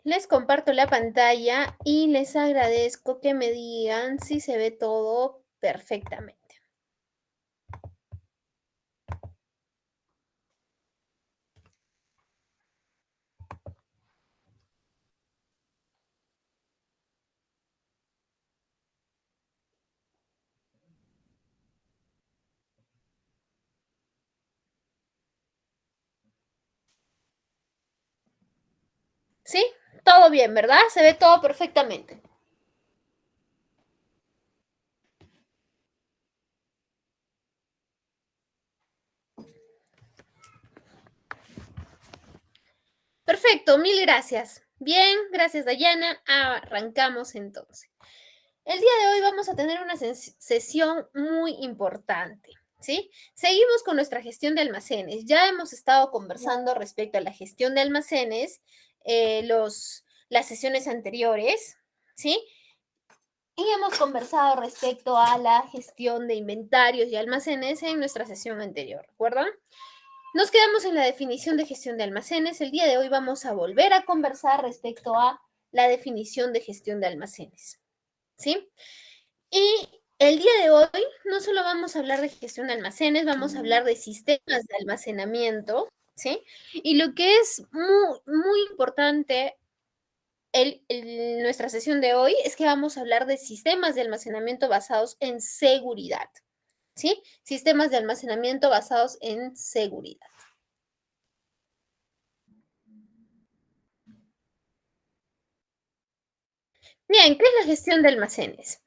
Les comparto la pantalla y les agradezco que me digan si se ve todo perfectamente. ¿Sí? Todo bien, ¿verdad? Se ve todo perfectamente. Perfecto, mil gracias. Bien, gracias Dayana. Arrancamos entonces. El día de hoy vamos a tener una sesión muy importante, ¿sí? Seguimos con nuestra gestión de almacenes. Ya hemos estado conversando respecto a la gestión de almacenes, las sesiones anteriores, ¿sí? Y hemos conversado respecto a la gestión de inventarios y almacenes en nuestra sesión anterior, ¿recuerdan? Nos quedamos en la definición de gestión de almacenes. El día de hoy vamos a volver a conversar respecto a la definición de gestión de almacenes, ¿sí? Y el día de hoy no solo vamos a hablar de gestión de almacenes, vamos a hablar de sistemas de almacenamiento, ¿sí? Y lo que es muy, muy importante nuestra sesión de hoy es que vamos a hablar de sistemas de almacenamiento basados en seguridad, ¿sí? Sistemas de almacenamiento basados en seguridad. Bien, ¿qué es la gestión de almacenes?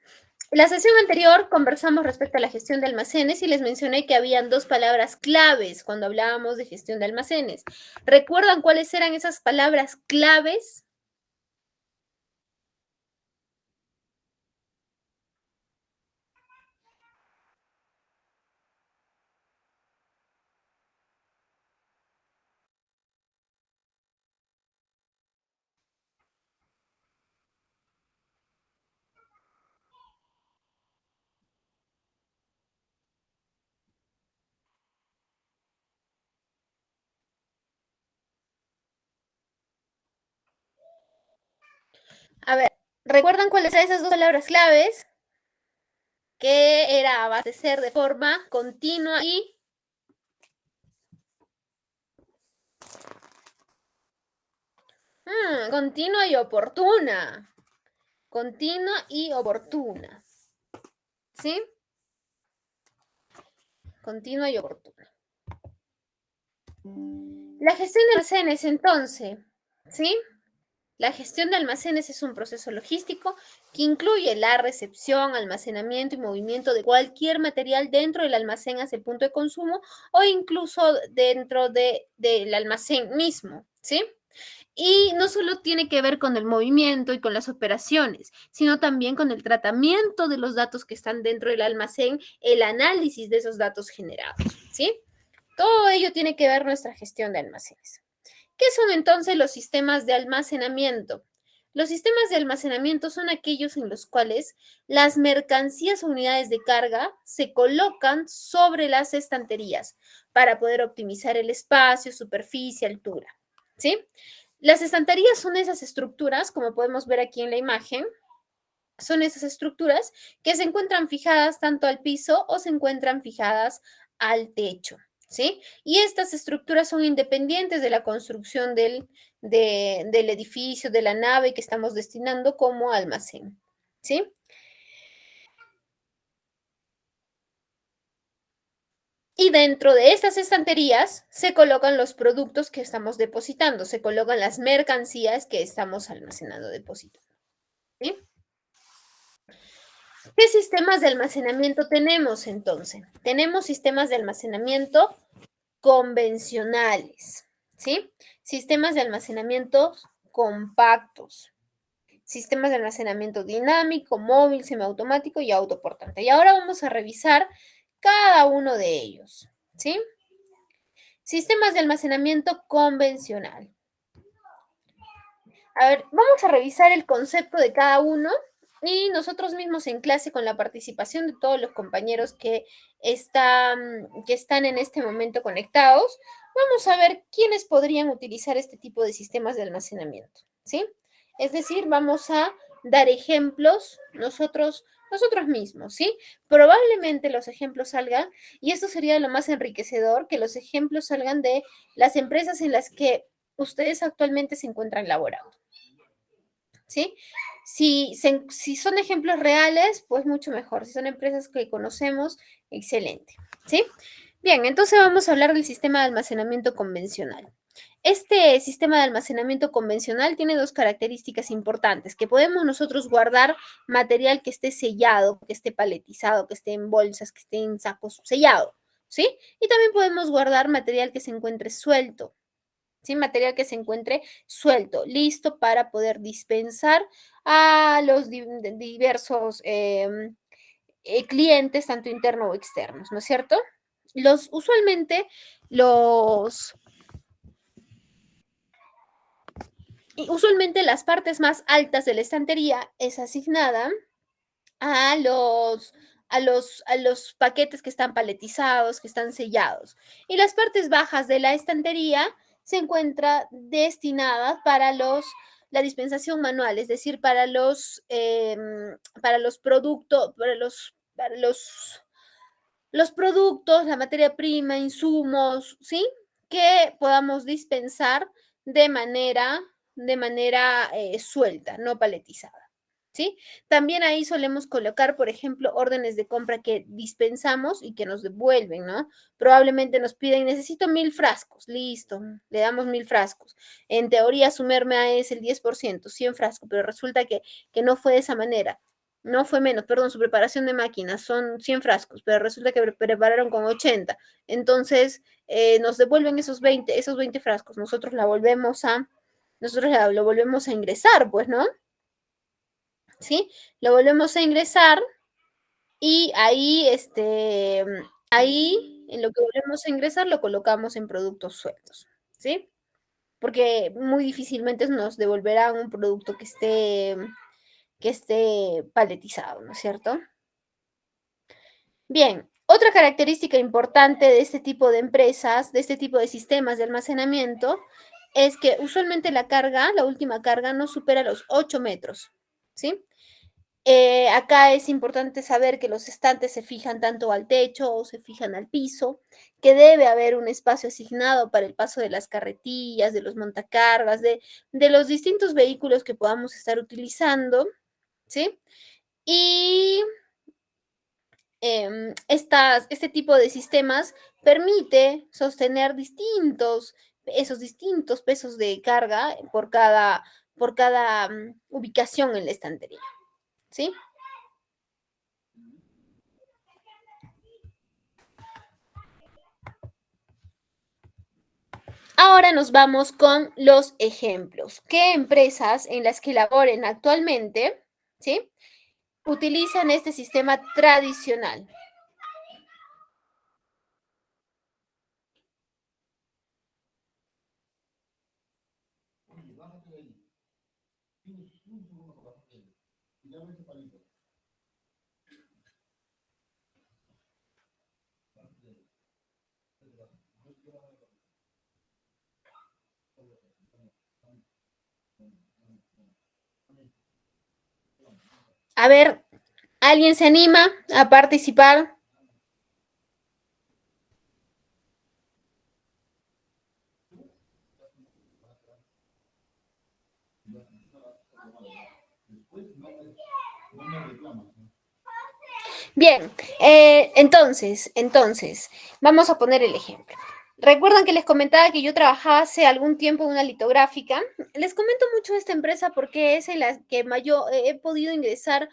En la sesión anterior conversamos respecto a la gestión de almacenes y les mencioné que habían dos palabras claves cuando hablábamos de gestión de almacenes. ¿Recuerdan cuáles eran esas palabras claves? A ver, ¿recuerdan cuáles eran esas dos palabras claves? Que era abastecer de forma continua y continua y oportuna. Continua y oportuna. ¿Sí? Continua y oportuna. La gestión de almacenes, entonces, ¿sí? La gestión de almacenes es un proceso logístico que incluye la recepción, almacenamiento y movimiento de cualquier material dentro del almacén hacia el punto de consumo o incluso dentro del almacén mismo, ¿sí? Y no solo tiene que ver con el movimiento y con las operaciones, sino también con el tratamiento de los datos que están dentro del almacén, el análisis de esos datos generados, ¿sí? Todo ello tiene que ver nuestra gestión de almacenes. ¿Qué son entonces los sistemas de almacenamiento? Los sistemas de almacenamiento son aquellos en los cuales las mercancías o unidades de carga se colocan sobre las estanterías para poder optimizar el espacio, superficie, altura, ¿sí? Las estanterías son esas estructuras, como podemos ver aquí en la imagen, son esas estructuras que se encuentran fijadas tanto al piso o se encuentran fijadas al techo, ¿sí? Y estas estructuras son independientes de la construcción del edificio, de la nave que estamos destinando como almacén, ¿sí? Y dentro de estas estanterías se colocan los productos que estamos depositando, se colocan las mercancías que estamos almacenando, depositando, ¿sí? ¿Qué sistemas de almacenamiento tenemos entonces? Tenemos sistemas de almacenamiento convencionales, ¿sí? Sistemas de almacenamiento compactos, sistemas de almacenamiento dinámico, móvil, semiautomático y autoportante. Y ahora vamos a revisar cada uno de ellos, ¿sí? Sistemas de almacenamiento convencional. A ver, vamos a revisar el concepto de cada uno y nosotros mismos en clase con la participación de todos los compañeros que están en este momento conectados, vamos a ver quiénes podrían utilizar este tipo de sistemas de almacenamiento, ¿sí? Es decir, vamos a dar ejemplos nosotros mismos, ¿sí? Probablemente los ejemplos salgan, y esto sería lo más enriquecedor, que los ejemplos salgan de las empresas en las que ustedes actualmente se encuentran laborando, ¿sí? Si son ejemplos reales, pues mucho mejor. Si son empresas que conocemos, excelente, ¿sí? Bien, entonces vamos a hablar del sistema de almacenamiento convencional. Este sistema de almacenamiento convencional tiene dos características importantes, que podemos nosotros guardar material que esté sellado, que esté paletizado, que esté en bolsas, que esté en sacos sellado, ¿sí? Y también podemos guardar material que se encuentre suelto, ¿sí? Material que se encuentre suelto, listo para poder dispensar a los diversos clientes, tanto internos o externos, ¿no es cierto? Usualmente los usualmente las partes más altas de la estantería es asignada a los paquetes que están paletizados, que están sellados. Y las partes bajas de la estantería se encuentra destinada para la dispensación manual, es decir, para los productos, los productos, la materia prima, insumos, ¿sí? Que podamos dispensar de manera suelta, no paletizada, ¿sí? También ahí solemos colocar, por ejemplo, órdenes de compra que dispensamos y que nos devuelven, ¿no? Probablemente nos piden, necesito 1000 frascos, listo, le damos 1000 frascos. En teoría, su merma es el 10%, 100 frascos, pero resulta que no fue de esa manera. No fue menos, perdón, su preparación de máquinas son 100 frascos, pero resulta que prepararon con 80. Entonces, nos devuelven esos 20 frascos. Lo volvemos a ingresar, pues, ¿no? ¿Sí? Lo volvemos a ingresar y ahí, en lo que volvemos a ingresar, lo colocamos en productos sueltos, ¿sí? Porque muy difícilmente nos devolverán un producto que esté paletizado, ¿no es cierto? Bien, otra característica importante de este tipo de empresas, de este tipo de sistemas de almacenamiento, es que usualmente la última carga, no supera los 8 metros, ¿sí? Acá es importante saber que los estantes se fijan tanto al techo o se fijan al piso, que debe haber un espacio asignado para el paso de las carretillas, de los montacargas, de los distintos vehículos que podamos estar utilizando, ¿sí? Y este tipo de sistemas permite sostener esos distintos pesos de carga por cada ubicación en la estantería, ¿sí? Ahora nos vamos con los ejemplos. ¿Qué empresas en las que laboren actualmente, ¿sí? Utilizan este sistema tradicional? A ver, ¿alguien se anima a participar? Bien, entonces, vamos a poner el ejemplo. Recuerdan que les comentaba que yo trabajaba hace algún tiempo en una litográfica. Les comento mucho de esta empresa porque es en la que mayor he podido ingresar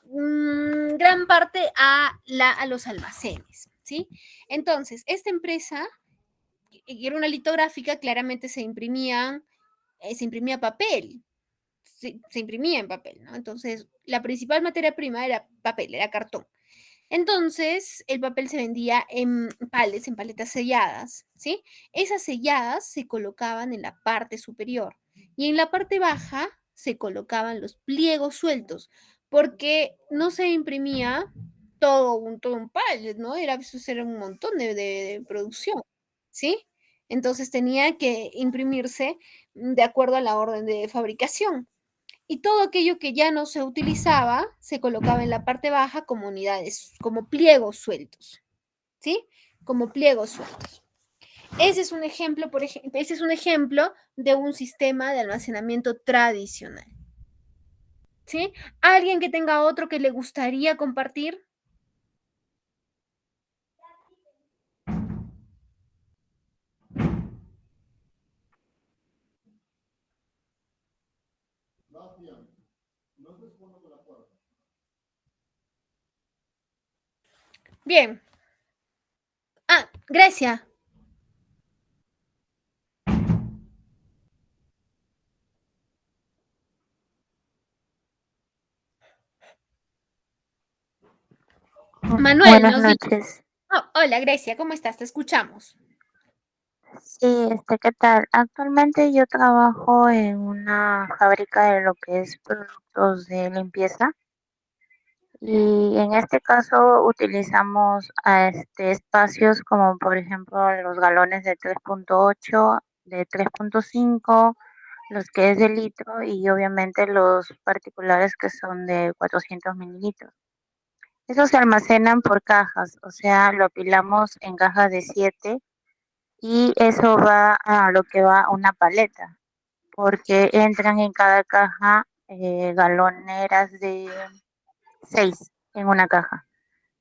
gran parte a los almacenes, ¿sí? Entonces, esta empresa, que era una litográfica, claramente se imprimía papel, se imprimía en papel, ¿no? Entonces, la principal materia prima era papel, era cartón. Entonces, el papel se vendía en paletas selladas, ¿sí? Esas selladas se colocaban en la parte superior y en la parte baja se colocaban los pliegos sueltos, porque no se imprimía todo un pallet, ¿no? Eso era un montón de producción, ¿sí? Entonces tenía que imprimirse de acuerdo a la orden de fabricación. Y todo aquello que ya no se utilizaba se colocaba en la parte baja como unidades, como pliegos sueltos, ¿sí? Como pliegos sueltos. Ese es un ejemplo, ese es un ejemplo de un sistema de almacenamiento tradicional, ¿sí? ¿Alguien que tenga otro que le gustaría compartir? Bien. Ah, Grecia. Manuel Buenas nos dice, noches. oh, hola Grecia, ¿cómo estás? Te escuchamos. Sí, ¿qué tal? Actualmente yo trabajo en una fábrica de lo que es productos de limpieza y en este caso utilizamos espacios como por ejemplo los galones de 3.8, de 3.5, los que es de litro y obviamente los particulares que son de 400 mililitros. Esos se almacenan por cajas, o sea, lo apilamos en cajas de 7 y eso va a lo que va una paleta, porque entran en cada caja galoneras de 6 en una caja.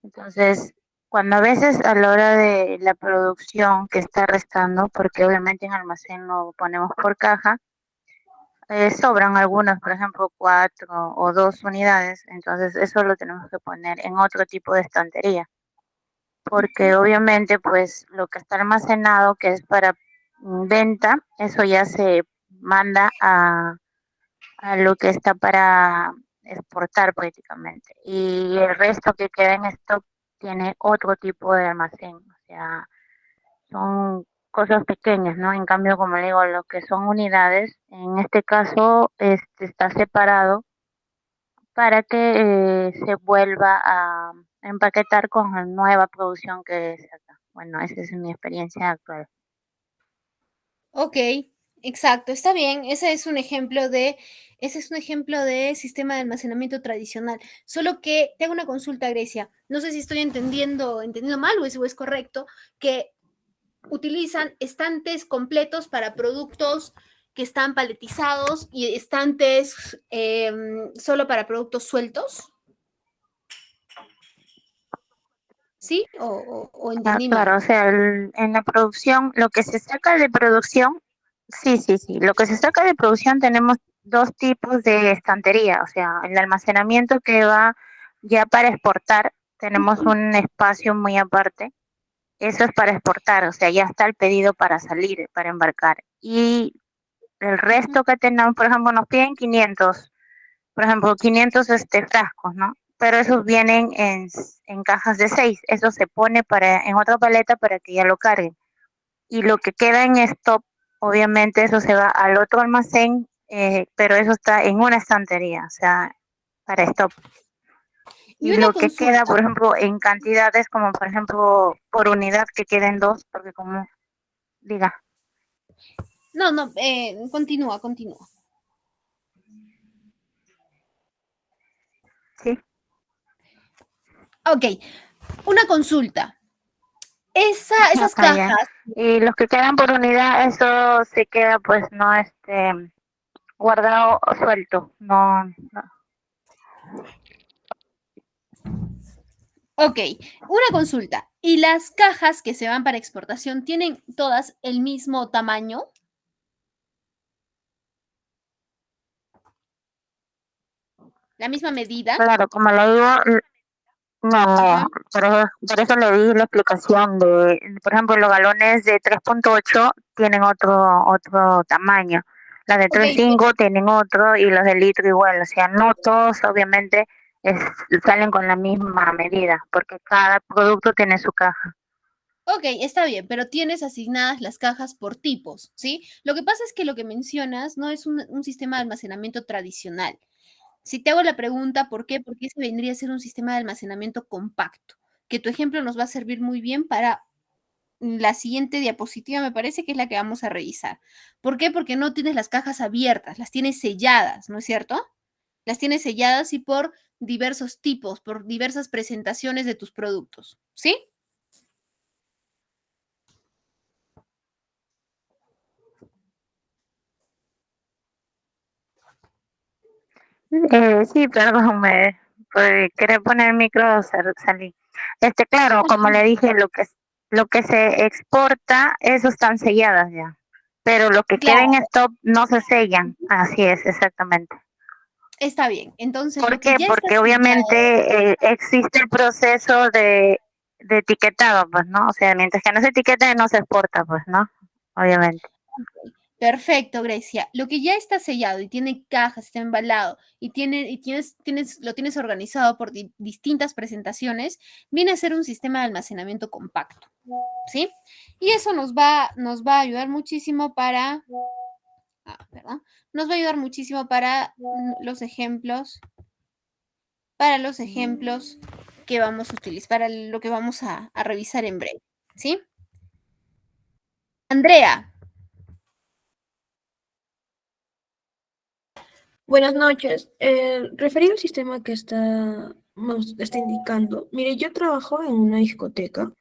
Entonces, cuando a veces a la hora de la producción que está restando, porque obviamente en almacén lo ponemos por caja, sobran algunas, por ejemplo, 4 o 2 unidades, entonces eso lo tenemos que poner en otro tipo de estantería porque obviamente pues lo que está almacenado que es para venta, eso ya se manda a lo que está para exportar prácticamente. Y el resto que queda en stock tiene otro tipo de almacén, o sea, son cosas pequeñas, ¿no? En cambio, como le digo, lo que son unidades, en este caso está separado para que se vuelva a empaquetar con la nueva producción que se saca. Bueno, esa es mi experiencia actual. Ok, exacto, está bien. Ese es un ejemplo de sistema de almacenamiento tradicional. Solo que te hago una consulta, Grecia. No sé si estoy entendiendo mal o es correcto, que utilizan estantes completos para productos que están paletizados y estantes solo para productos sueltos, ¿sí? O Ah, entendí mal. claro, o sea, en la producción, lo que se saca de producción, sí, sí, sí, lo que se saca de producción tenemos dos tipos de estantería, o sea, el almacenamiento que va ya para exportar, tenemos un espacio muy aparte. Eso es para exportar, o sea, ya está el pedido para salir, para embarcar. Y el Ujú. resto que tenemos, por ejemplo, nos piden 500, por ejemplo, 500 frascos, ¿no? Pero esos vienen en cajas de 6. Eso se pone en otra paleta para que ya lo carguen. Y lo que queda en stock, obviamente eso se va al otro almacén, pero eso está en una estantería, o sea, para stock. Y Y una lo que queda, consulta. por ejemplo, en cantidades como por ejemplo por unidad que queden dos, porque como diga, No, no, continúa, continúa. sí, Ok, una consulta. Esas ah, ya. cajas, Y los que quedan por unidad, eso se queda pues no guardado o suelto, no, no. ok, una consulta. ¿Y las cajas que se van para exportación tienen todas el mismo tamaño? ¿La misma medida? Claro, como le digo, Ajá. no, por eso le di la explicación por ejemplo, los galones de 3.8 tienen otro tamaño, las de Ok, 3.5 tienen otro y los de litro igual, o sea, no todos obviamente salen con la misma medida, porque cada producto tiene su caja. ok, está bien, pero tienes asignadas las cajas por tipos, ¿sí? Lo que pasa es que lo que mencionas no es un sistema de almacenamiento tradicional. Si te hago la pregunta, ¿por qué? Porque ese vendría a ser un sistema de almacenamiento compacto, que tu ejemplo nos va a servir muy bien para la siguiente diapositiva, me parece que es la que vamos a revisar. ¿Por qué? Porque no tienes las cajas abiertas, las tienes selladas, ¿no es cierto? Las tienes selladas y por diversos tipos, por diversas presentaciones de tus productos, ¿sí? Sí, perdón, quería poner el micro, salí. Claro, como le dije, lo que se exporta, eso están selladas ya. Pero lo que queda en Claro, stock no se sellan. Así es, exactamente. está bien. Entonces, ¿Por lo que qué? ya está Porque sellado, obviamente existe el proceso de etiquetado, pues, ¿no? O sea, mientras que no se etiquete, no se exporta, pues, ¿no? Obviamente. perfecto, Grecia. Lo que ya está sellado y tiene cajas, está embalado lo tienes organizado por distintas presentaciones, viene a ser un sistema de almacenamiento compacto, ¿sí? Y eso nos va a ayudar muchísimo perdón, nos va a ayudar muchísimo para los ejemplos que vamos a utilizar, para lo que vamos a revisar en breve, ¿sí? Andrea, Buenas noches. Referido al sistema que está indicando, mire, yo trabajo en una discoteca,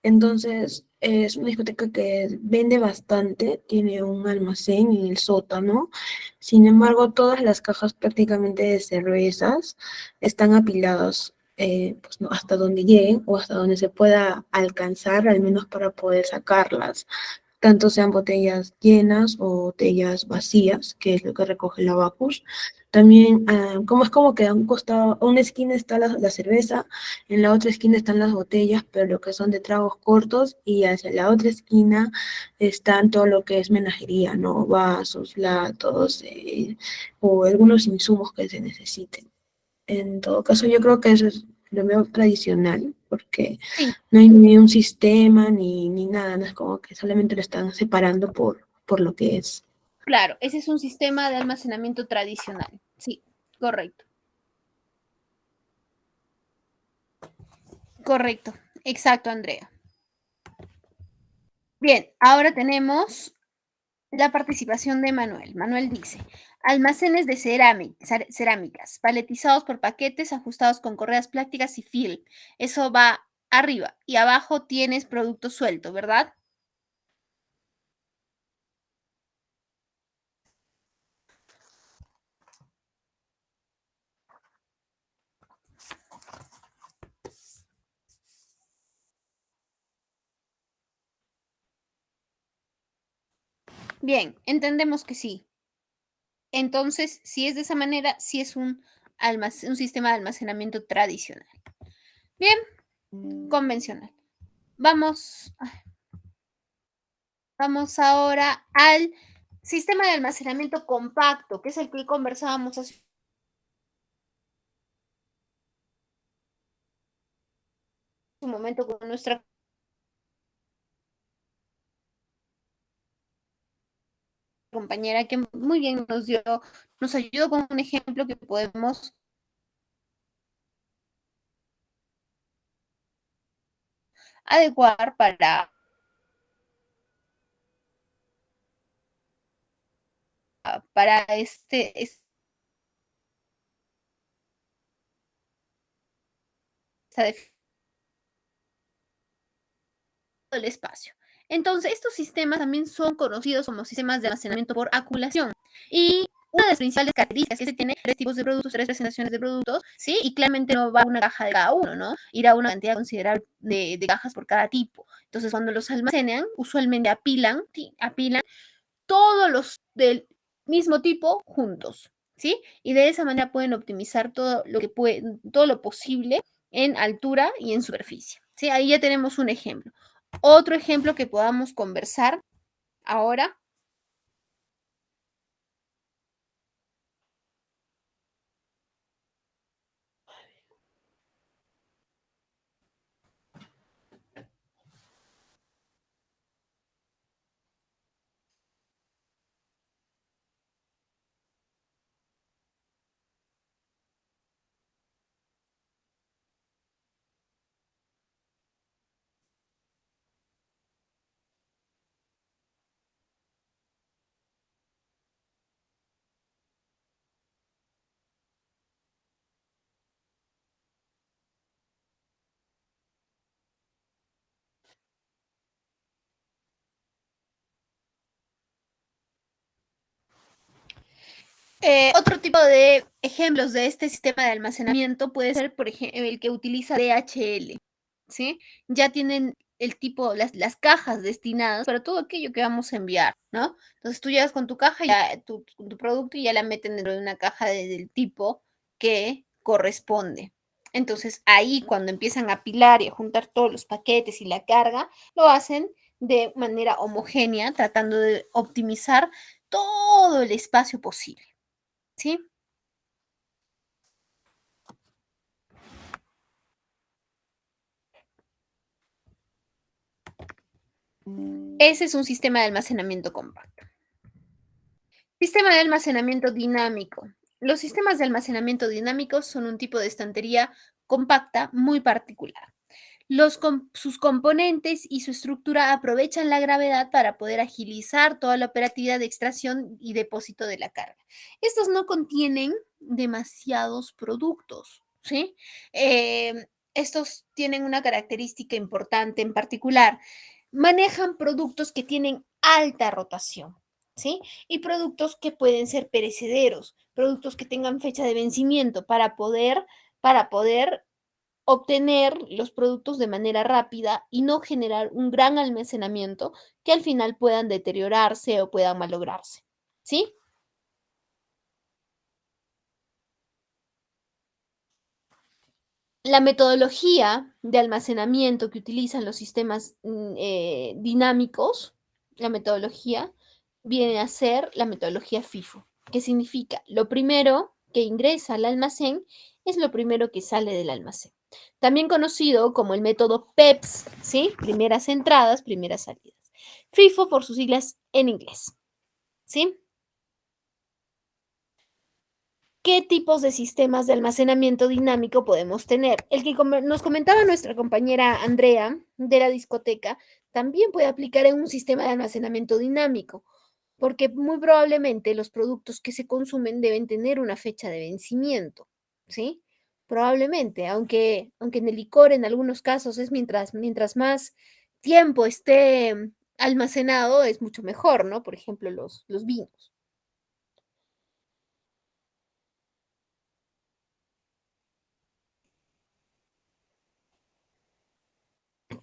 entonces es una discoteca que vende bastante, tiene un almacén en el sótano. Sin embargo, todas las cajas prácticamente de cervezas están apiladas, pues, ¿no?, hasta donde lleguen o hasta donde se pueda alcanzar, al menos para poder sacarlas, tanto sean botellas llenas o botellas vacías, que es lo que recoge la Bacus. También, como es como que a un costado, a una esquina está la cerveza, en la otra esquina están las botellas, pero lo que son de tragos cortos, y hacia la otra esquina están todo lo que es menajería, ¿no? Vasos, platos, o algunos insumos que se necesiten. En todo caso, yo creo que eso es lo veo tradicional, porque sí, no hay ni un sistema ni nada, no es como que solamente lo están separando por lo que es. claro, ese es un sistema de almacenamiento tradicional. Sí, correcto, correcto. Exacto, Andrea. Bien, ahora tenemos la participación de Manuel. Manuel dice, almacenes de cerámicas, paletizados por paquetes, ajustados con correas plásticas y film. Eso va arriba y abajo tienes producto suelto, ¿verdad? Bien, entendemos que sí. Entonces, si es de esa manera, sí es un sistema de almacenamiento tradicional. Bien, convencional. Vamos, vamos ahora al sistema de almacenamiento compacto, que es el que conversábamos hace un momento con nuestra compañera, que muy bien nos ayudó con un ejemplo que podemos adecuar para esta definición del espacio. Entonces, estos sistemas también son conocidos como sistemas de almacenamiento por acumulación. Y una de las principales características es que se tiene tres tipos de productos, tres presentaciones de productos, ¿sí? Y claramente no va una caja de cada uno, ¿no? Irá una cantidad considerable de cajas por cada tipo. Entonces, cuando los almacenan, usualmente apilan, ¿sí? Apilan todos los del mismo tipo juntos, ¿sí? Y de esa manera pueden optimizar todo lo posible en altura y en superficie, ¿sí? Ahí ya tenemos un ejemplo. Otro ejemplo que podamos conversar ahora. Otro tipo de ejemplos de este sistema de almacenamiento puede ser, por ejemplo, el que utiliza DHL, ¿sí? Ya tienen el tipo, las cajas destinadas para todo aquello que vamos a enviar, ¿no? Entonces tú llegas con tu caja, ya, tu producto y ya la meten dentro de una caja del tipo que corresponde. Entonces ahí cuando empiezan a apilar y a juntar todos los paquetes y la carga, lo hacen de manera homogénea, tratando de optimizar todo el espacio posible. ¿Sí? Ese es un sistema de almacenamiento compacto. Sistema de almacenamiento dinámico. Los sistemas de almacenamiento dinámicos son un tipo de estantería compacta muy particular. Sus componentes y su estructura aprovechan la gravedad para poder agilizar toda la operatividad de extracción y depósito de la carga. Estos no contienen demasiados productos, ¿sí? Estos tienen una característica importante en particular. Manejan productos que tienen alta rotación, ¿sí? Y productos que pueden ser perecederos, productos que tengan fecha de vencimiento para poder obtener los productos de manera rápida y no generar un gran almacenamiento que al final puedan deteriorarse o puedan malograrse. ¿Sí? La metodología de almacenamiento que utilizan los sistemas dinámicos, la metodología viene a ser la metodología FIFO, que significa lo primero que ingresa al almacén es lo primero que sale del almacén. También conocido como el método PEPS, ¿sí? Primeras entradas, primeras salidas. FIFO por sus siglas en inglés, ¿sí? ¿Qué tipos de sistemas de almacenamiento dinámico podemos tener? El que nos comentaba nuestra compañera Andrea de la discoteca también puede aplicar en un sistema de almacenamiento dinámico, porque muy probablemente los productos que se consumen deben tener una fecha de vencimiento, ¿sí? Probablemente, aunque en el licor en algunos casos es mientras más tiempo esté almacenado, es mucho mejor, ¿no? Por ejemplo, los vinos.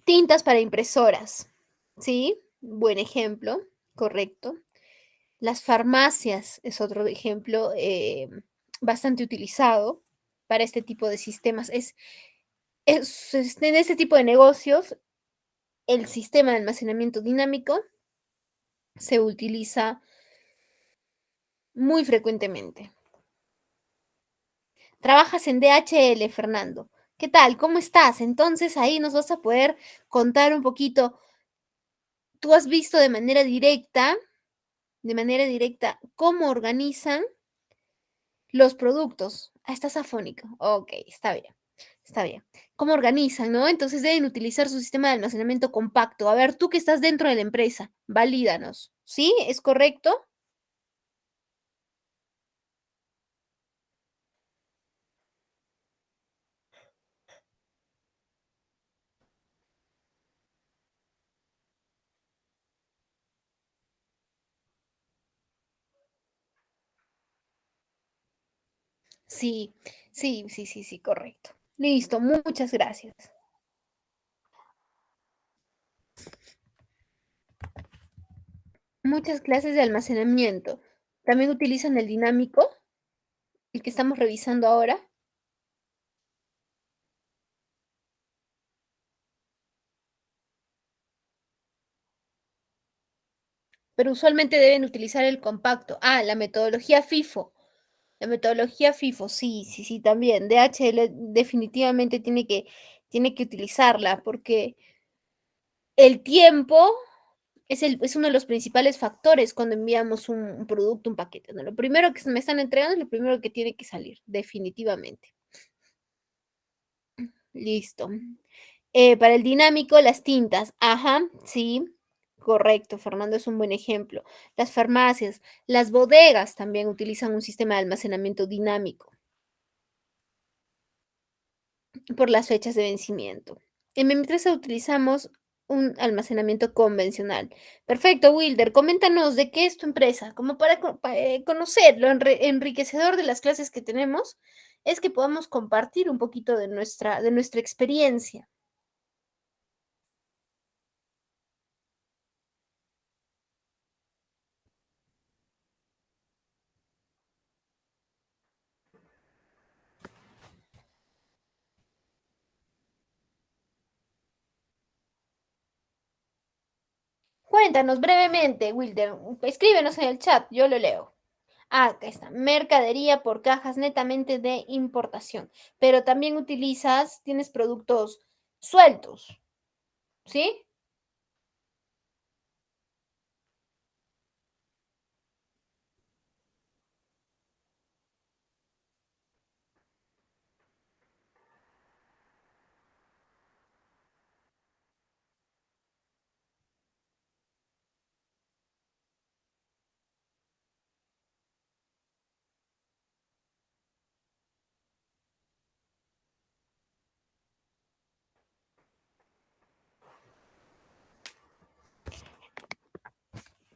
Tintas para impresoras, ¿sí? Buen ejemplo, correcto. Las farmacias es otro ejemplo bastante utilizado para este tipo de sistemas. En este tipo de negocios, el sistema de almacenamiento dinámico se utiliza muy frecuentemente. Trabajas en DHL, Fernando. ¿Qué tal? ¿Cómo estás? Entonces ahí nos vas a poder contar un poquito. Tú has visto de manera directa, cómo organizan los productos. Ah, estás afónico. Ok, está bien. Está bien. ¿Cómo organizan, no? Entonces deben utilizar su sistema de almacenamiento compacto. A ver, tú que estás dentro de la empresa, valídanos. ¿Sí? ¿Es correcto? Sí, sí, sí, sí, sí, correcto. Listo, muchas gracias. Muchas clases de almacenamiento. También utilizan el dinámico, el que estamos revisando ahora, pero usualmente deben utilizar el compacto. Ah, la metodología FIFO. La metodología FIFO, sí, sí, sí, también. DHL definitivamente tiene que utilizarla porque el tiempo es uno de los principales factores cuando enviamos un producto, un paquete, ¿no? Lo primero que me están entregando es lo primero que tiene que salir, definitivamente. Listo. Para el dinámico, las tintas. Ajá, sí, correcto. Fernando es un buen ejemplo. Las farmacias, las bodegas también utilizan un sistema de almacenamiento dinámico por las fechas de vencimiento. En mi empresa utilizamos un almacenamiento convencional. Perfecto, Wilder. Coméntanos de qué es tu empresa, como para conocer lo enriquecedor de las clases que tenemos, es que podamos compartir un poquito de nuestra experiencia. Cuéntanos brevemente, Wilder. Escríbenos en el chat, yo lo leo. Ah, acá está. Mercadería por cajas netamente de importación. Pero también tienes productos sueltos, ¿sí?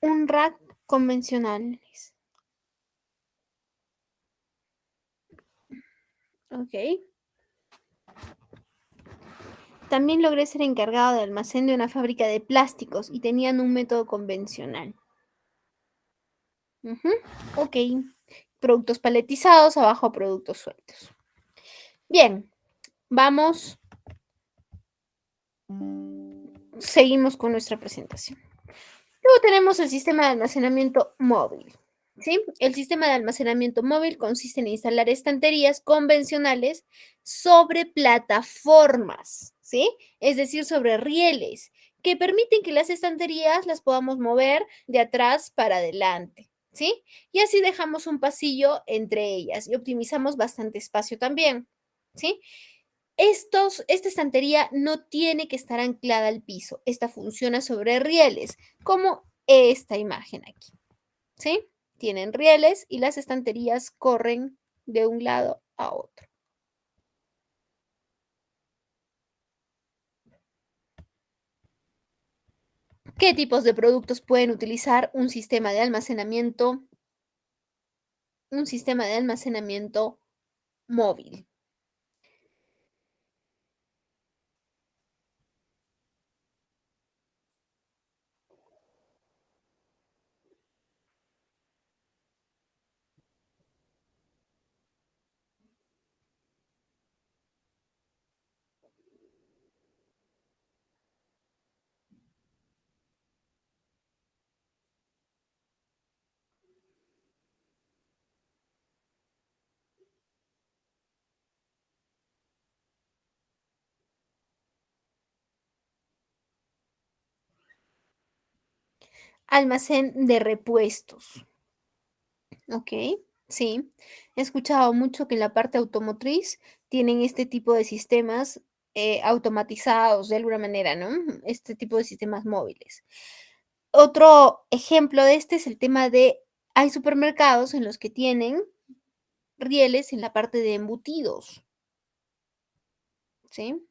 Un rack convencionales. Ok. También logré ser encargado de almacén de una fábrica de plásticos y tenían un método convencional. Ujú, ok. Productos paletizados, abajo productos sueltos. Bien, vamos. Seguimos con nuestra presentación. Luego tenemos el sistema de almacenamiento móvil. ¿Sí? El sistema de almacenamiento móvil consiste en instalar estanterías convencionales sobre plataformas, ¿sí? Es decir, sobre rieles, que permiten que las estanterías las podamos mover de atrás para adelante, ¿sí? Y así dejamos un pasillo entre ellas y optimizamos bastante espacio también, ¿sí? Esta estantería no tiene que estar anclada al piso. Esta funciona sobre rieles, como esta imagen aquí. ¿Sí? Tienen rieles y las estanterías corren de un lado a otro. ¿Qué tipos de productos pueden utilizar un sistema de almacenamiento? Un sistema de almacenamiento móvil. Almacén de repuestos. Ok, sí. He escuchado mucho que en la parte automotriz tienen este tipo de sistemas automatizados de alguna manera, ¿no? Este tipo de sistemas móviles. Otro ejemplo de este es el tema de, hay supermercados en los que tienen rieles en la parte de embutidos, ¿sí?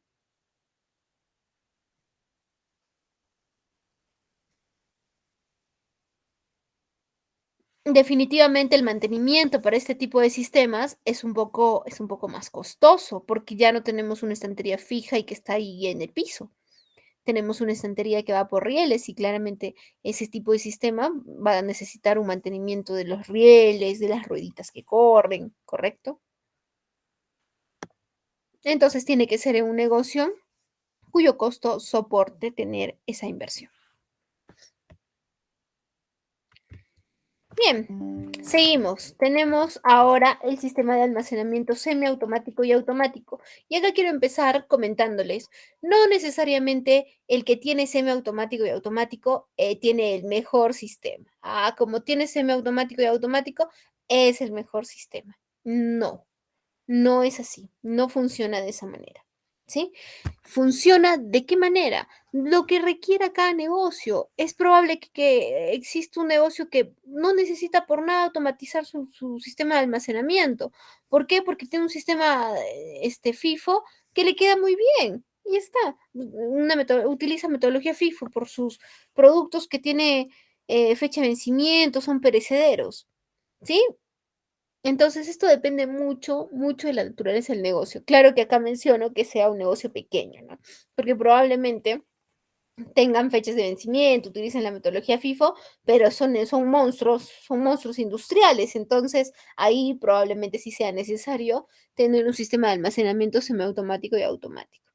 Definitivamente el mantenimiento para este tipo de sistemas es un poco más costoso porque ya no tenemos una estantería fija y que está ahí en el piso. Tenemos una estantería que va por rieles y claramente ese tipo de sistema va a necesitar un mantenimiento de los rieles, de las rueditas que corren, ¿correcto? Entonces tiene que ser en un negocio cuyo costo soporte tener esa inversión. Bien, seguimos. Tenemos ahora el sistema de almacenamiento semiautomático y automático. Y acá quiero empezar comentándoles, no necesariamente el que tiene semiautomático y automático tiene el mejor sistema. Ah, como tiene semiautomático y automático, es el mejor sistema. No. No es así, no funciona de esa manera, ¿sí? ¿Funciona de qué manera? Lo que requiera cada negocio. Es probable que exista un negocio que no necesita por nada automatizar su sistema de almacenamiento. ¿Por qué? Porque tiene un sistema FIFO que le queda muy bien. y está. Utiliza metodología FIFO por sus productos que tiene fecha de vencimiento, son perecederos, ¿sí? Entonces, esto depende mucho, mucho de la naturaleza del negocio. Claro que acá menciono que sea un negocio pequeño, ¿no? Porque probablemente tengan fechas de vencimiento, utilicen la metodología FIFO, pero son monstruos industriales. Entonces, ahí probablemente sí sea necesario tener un sistema de almacenamiento semiautomático y automático.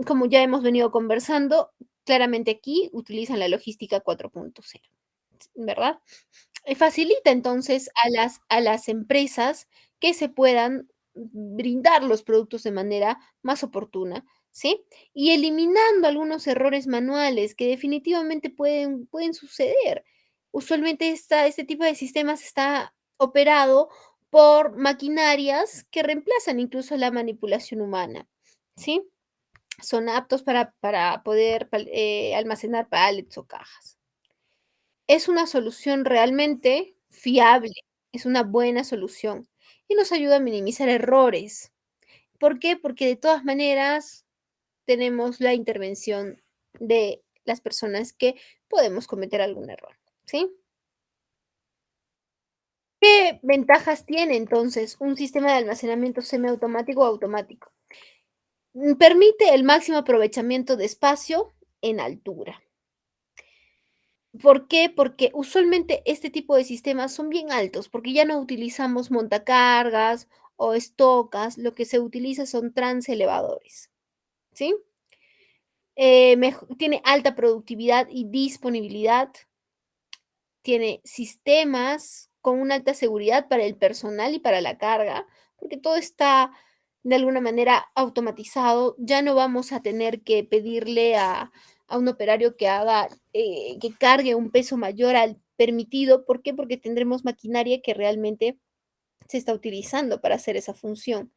Como ya hemos venido conversando, claramente aquí utilizan la logística 4.0, ¿verdad? Facilita entonces a las empresas que se puedan brindar los productos de manera más oportuna, ¿sí? Y eliminando algunos errores manuales que definitivamente pueden suceder. Usualmente este tipo de sistemas está operado por maquinarias que reemplazan incluso la manipulación humana, ¿sí? Son aptos para poder almacenar pallets o cajas. Es una solución realmente fiable, es una buena solución y nos ayuda a minimizar errores. ¿Por qué? Porque de todas maneras tenemos la intervención de las personas que podemos cometer algún error, ¿sí? ¿Qué ventajas tiene entonces un sistema de almacenamiento semiautomático o automático? Permite el máximo aprovechamiento de espacio en altura. ¿Por qué? Porque usualmente este tipo de sistemas son bien altos, porque ya no utilizamos montacargas o estocas, lo que se utiliza son transelevadores, ¿sí? Tiene alta productividad y disponibilidad, tiene sistemas con una alta seguridad para el personal y para la carga, porque todo está de alguna manera automatizado. Ya no vamos a tener que pedirle a un operario que haga, que cargue un peso mayor al permitido. ¿Por qué? Porque tendremos maquinaria que realmente se está utilizando para hacer esa función,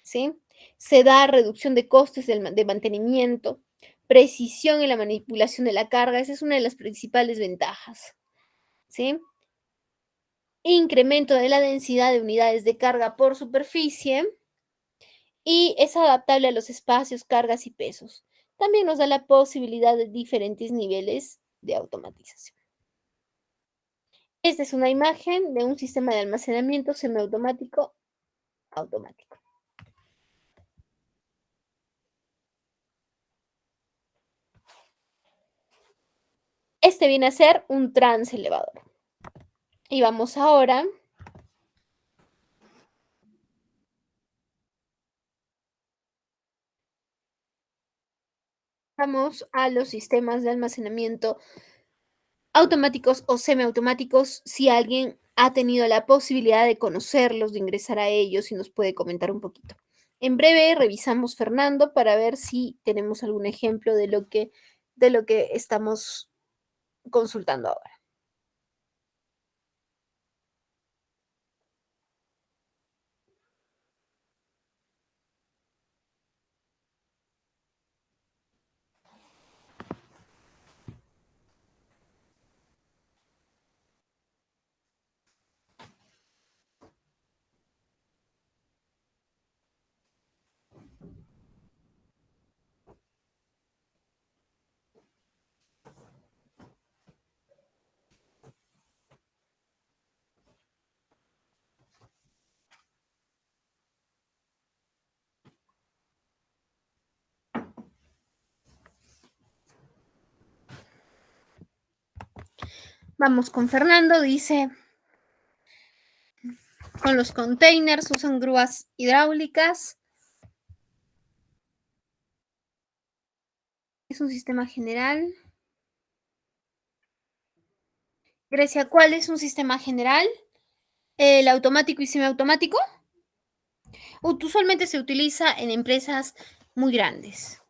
¿sí? Se da reducción de costes de mantenimiento, precisión en la manipulación de la carga. Esa es una de las principales ventajas, ¿sí? Incremento de la densidad de unidades de carga por superficie y es adaptable a los espacios, cargas y pesos. También nos da la posibilidad de diferentes niveles de automatización. Esta es una imagen de un sistema de almacenamiento semiautomático automático. Este viene a ser un transelevador. Y vamos ahora a los sistemas de almacenamiento automáticos o semiautomáticos, si alguien ha tenido la posibilidad de conocerlos, de ingresar a ellos y nos puede comentar un poquito. En breve revisamos, Fernando, para ver si tenemos algún ejemplo de lo que estamos consultando ahora. Vamos con Fernando, dice, con los containers usan grúas hidráulicas. Es un sistema general. Grecia, ¿cuál es un sistema general? ¿El automático y semiautomático? Usualmente se utiliza en empresas muy grandes,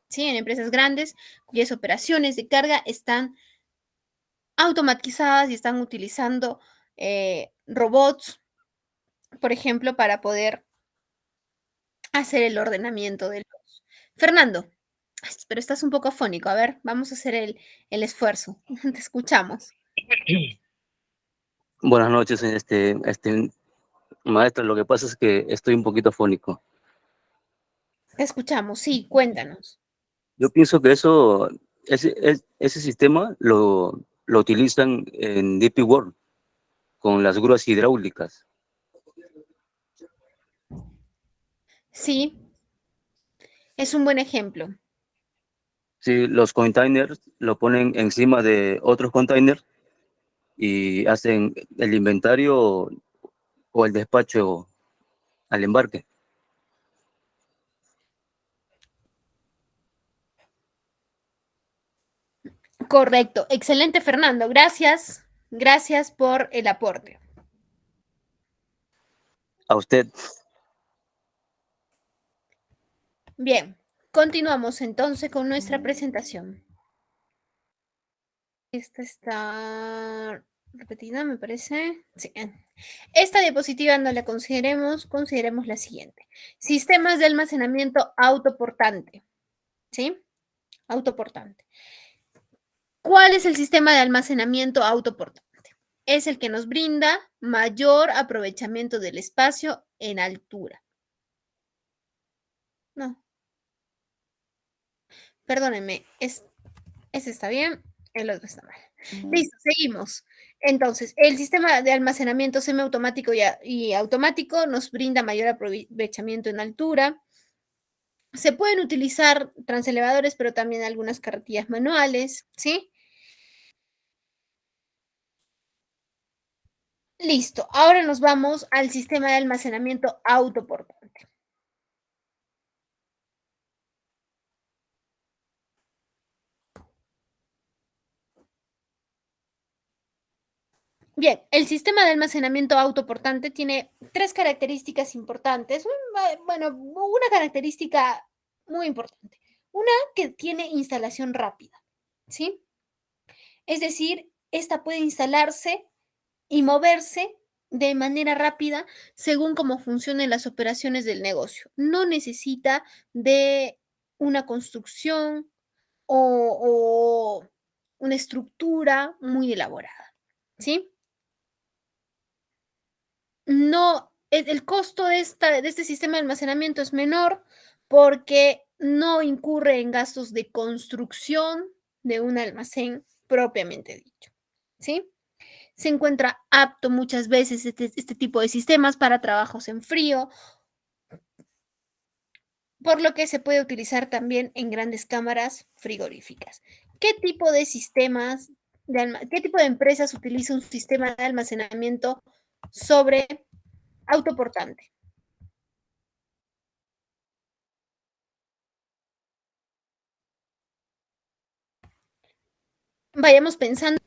¿sí? En empresas grandes cuyas operaciones de carga están automatizadas y están utilizando robots, por ejemplo, para poder hacer el ordenamiento de los... Fernando, pero estás un poco afónico. A ver, vamos a hacer el esfuerzo. Te escuchamos. Buenas noches, maestra. Lo que pasa es que estoy un poquito fónico. Te escuchamos, sí, cuéntanos. Yo pienso que ese sistema lo utilizan en DP World con las grúas hidráulicas. Sí, es un buen ejemplo. Sí, los containers lo ponen encima de otros containers y hacen el inventario o el despacho al embarque. Correcto, excelente Fernando, gracias, gracias por el aporte. A usted, Bien, continuamos entonces con nuestra presentación. Esta está repetida, me parece. Sí. Esta diapositiva no la consideremos, consideremos la siguiente. Sistemas de almacenamiento autoportante. ¿Sí? Autoportante. ¿Cuál es el sistema de almacenamiento autoportante? Es el que nos brinda mayor aprovechamiento del espacio en altura. No, perdónenme, ese está bien, el otro está mal. Listo, seguimos. Entonces, el sistema de almacenamiento semiautomático y automático nos brinda mayor aprovechamiento en altura. Se pueden utilizar transelevadores, pero también algunas carretillas manuales, ¿sí? Listo, ahora nos vamos al sistema de almacenamiento autoportante. Bien, el sistema de almacenamiento autoportante tiene tres características importantes. Bueno, una característica muy importante. Una que tiene instalación rápida, ¿sí? Es decir, esta puede instalarse y moverse de manera rápida según cómo funcionen las operaciones del negocio. No necesita de una construcción o una estructura muy elaborada, ¿sí? No, el costo de este sistema de almacenamiento es menor porque no incurre en gastos de construcción de un almacén propiamente dicho, ¿sí? Se encuentra apto muchas veces este tipo de sistemas para trabajos en frío, por lo que se puede utilizar también en grandes cámaras frigoríficas. ¿Qué tipo de sistemas, qué tipo de empresas utiliza un sistema de almacenamiento sobre autoportante? Vayamos pensando.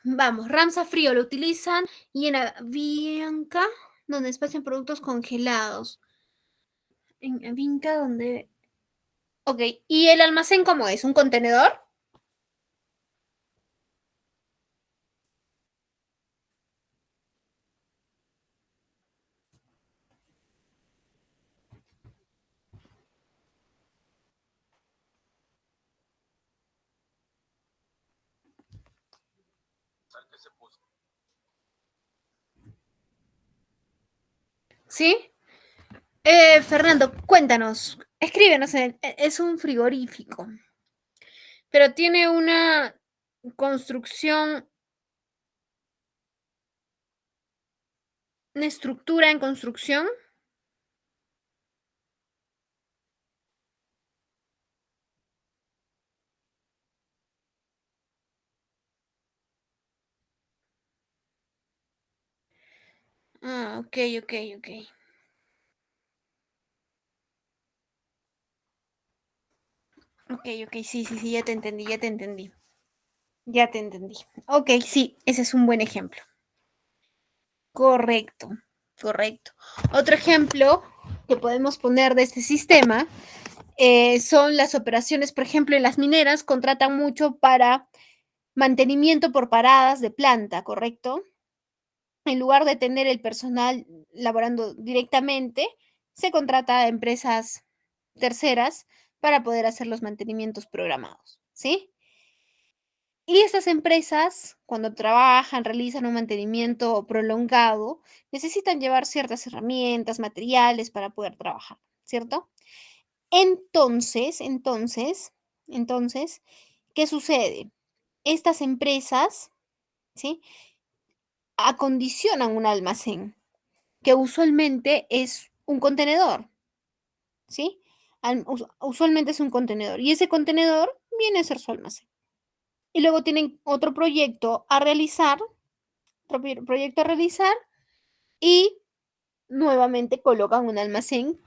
Vamos, Ramsa Frío lo utilizan y en Avianca, donde despachan productos congelados. En Avianca, donde... Ok, ¿y el almacén cómo es? ¿Un contenedor? ¿Sí? Fernando, cuéntanos, escríbenos, es un frigorífico, pero tiene una construcción, una estructura en construcción. Ah, ok, ok, ok. Ok, ok, sí, sí, sí, ya te entendí, ya te entendí. Ya te entendí. Ok, sí, ese es un buen ejemplo. Correcto, correcto. Otro ejemplo que podemos poner de este sistema son las operaciones, por ejemplo, en las mineras contratan mucho para mantenimiento por paradas de planta, ¿correcto? En lugar de tener el personal laborando directamente, se contrata a empresas terceras para poder hacer los mantenimientos programados, ¿sí? Y estas empresas, cuando trabajan, realizan un mantenimiento prolongado, necesitan llevar ciertas herramientas, materiales para poder trabajar, ¿cierto? Entonces, ¿qué sucede? Estas empresas, ¿sí? Acondicionan un almacén, que usualmente es un contenedor, ¿sí? Usualmente es un contenedor, y ese contenedor viene a ser su almacén. Y luego tienen otro proyecto a realizar, y nuevamente colocan un almacén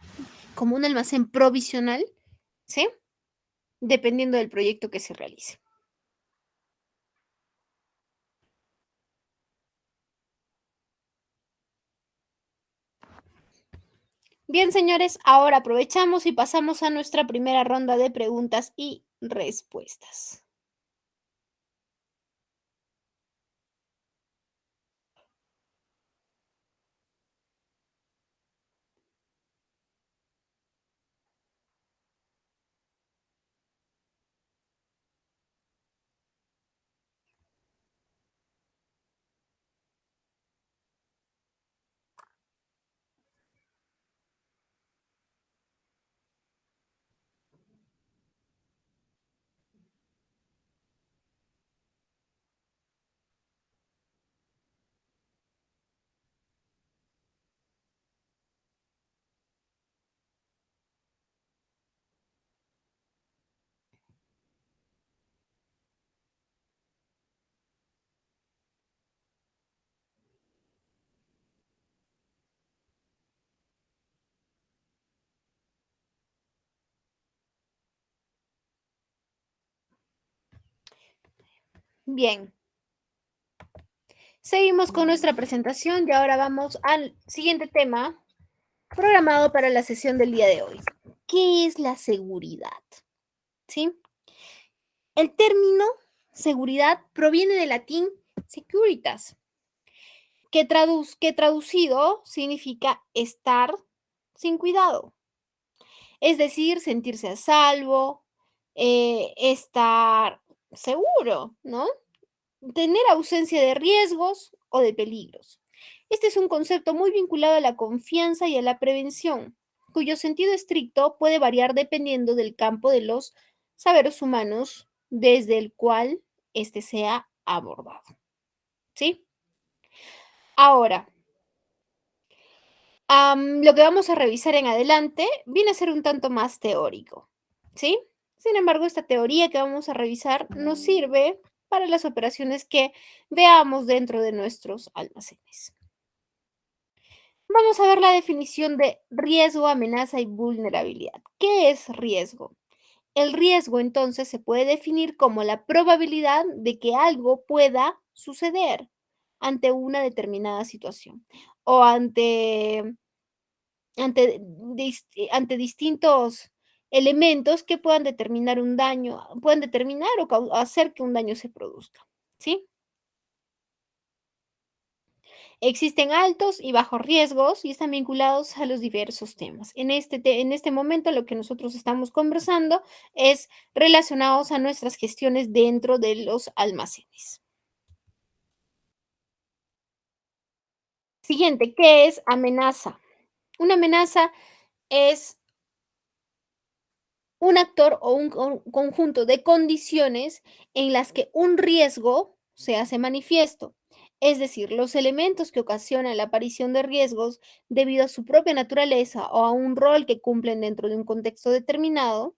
como un almacén provisional, ¿sí? Dependiendo del proyecto que se realice. Bien, señores, ahora aprovechamos y pasamos a nuestra primera ronda de preguntas y respuestas. Bien, seguimos con nuestra presentación y ahora vamos al siguiente tema programado para la sesión del día de hoy. ¿Qué es la seguridad? ¿Sí? El término seguridad proviene del latín securitas, que traducido significa estar sin cuidado, es decir, sentirse a salvo, estar seguro, ¿no? Tener ausencia de riesgos o de peligros. Este es un concepto muy vinculado a la confianza y a la prevención, cuyo sentido estricto puede variar dependiendo del campo de los saberes humanos desde el cual éste sea abordado. ¿Sí? Ahora, lo que vamos a revisar en adelante viene a ser un tanto más teórico. ¿Sí? Sin embargo, esta teoría que vamos a revisar nos sirve para las operaciones que veamos dentro de nuestros almacenes. Vamos a ver la definición de riesgo, amenaza y vulnerabilidad. ¿Qué es riesgo? El riesgo entonces se puede definir como la probabilidad de que algo pueda suceder ante una determinada situación o ante distintos elementos que puedan determinar un daño, puedan determinar o hacer que un daño se produzca, ¿sí? Existen altos y bajos riesgos y están vinculados a los diversos temas. En este momento lo que nosotros estamos conversando es relacionados a nuestras gestiones dentro de los almacenes. Siguiente, ¿qué es amenaza? Una amenaza es un actor o un conjunto de condiciones en las que un riesgo se hace manifiesto. Es decir, los elementos que ocasionan la aparición de riesgos debido a su propia naturaleza o a un rol que cumplen dentro de un contexto determinado,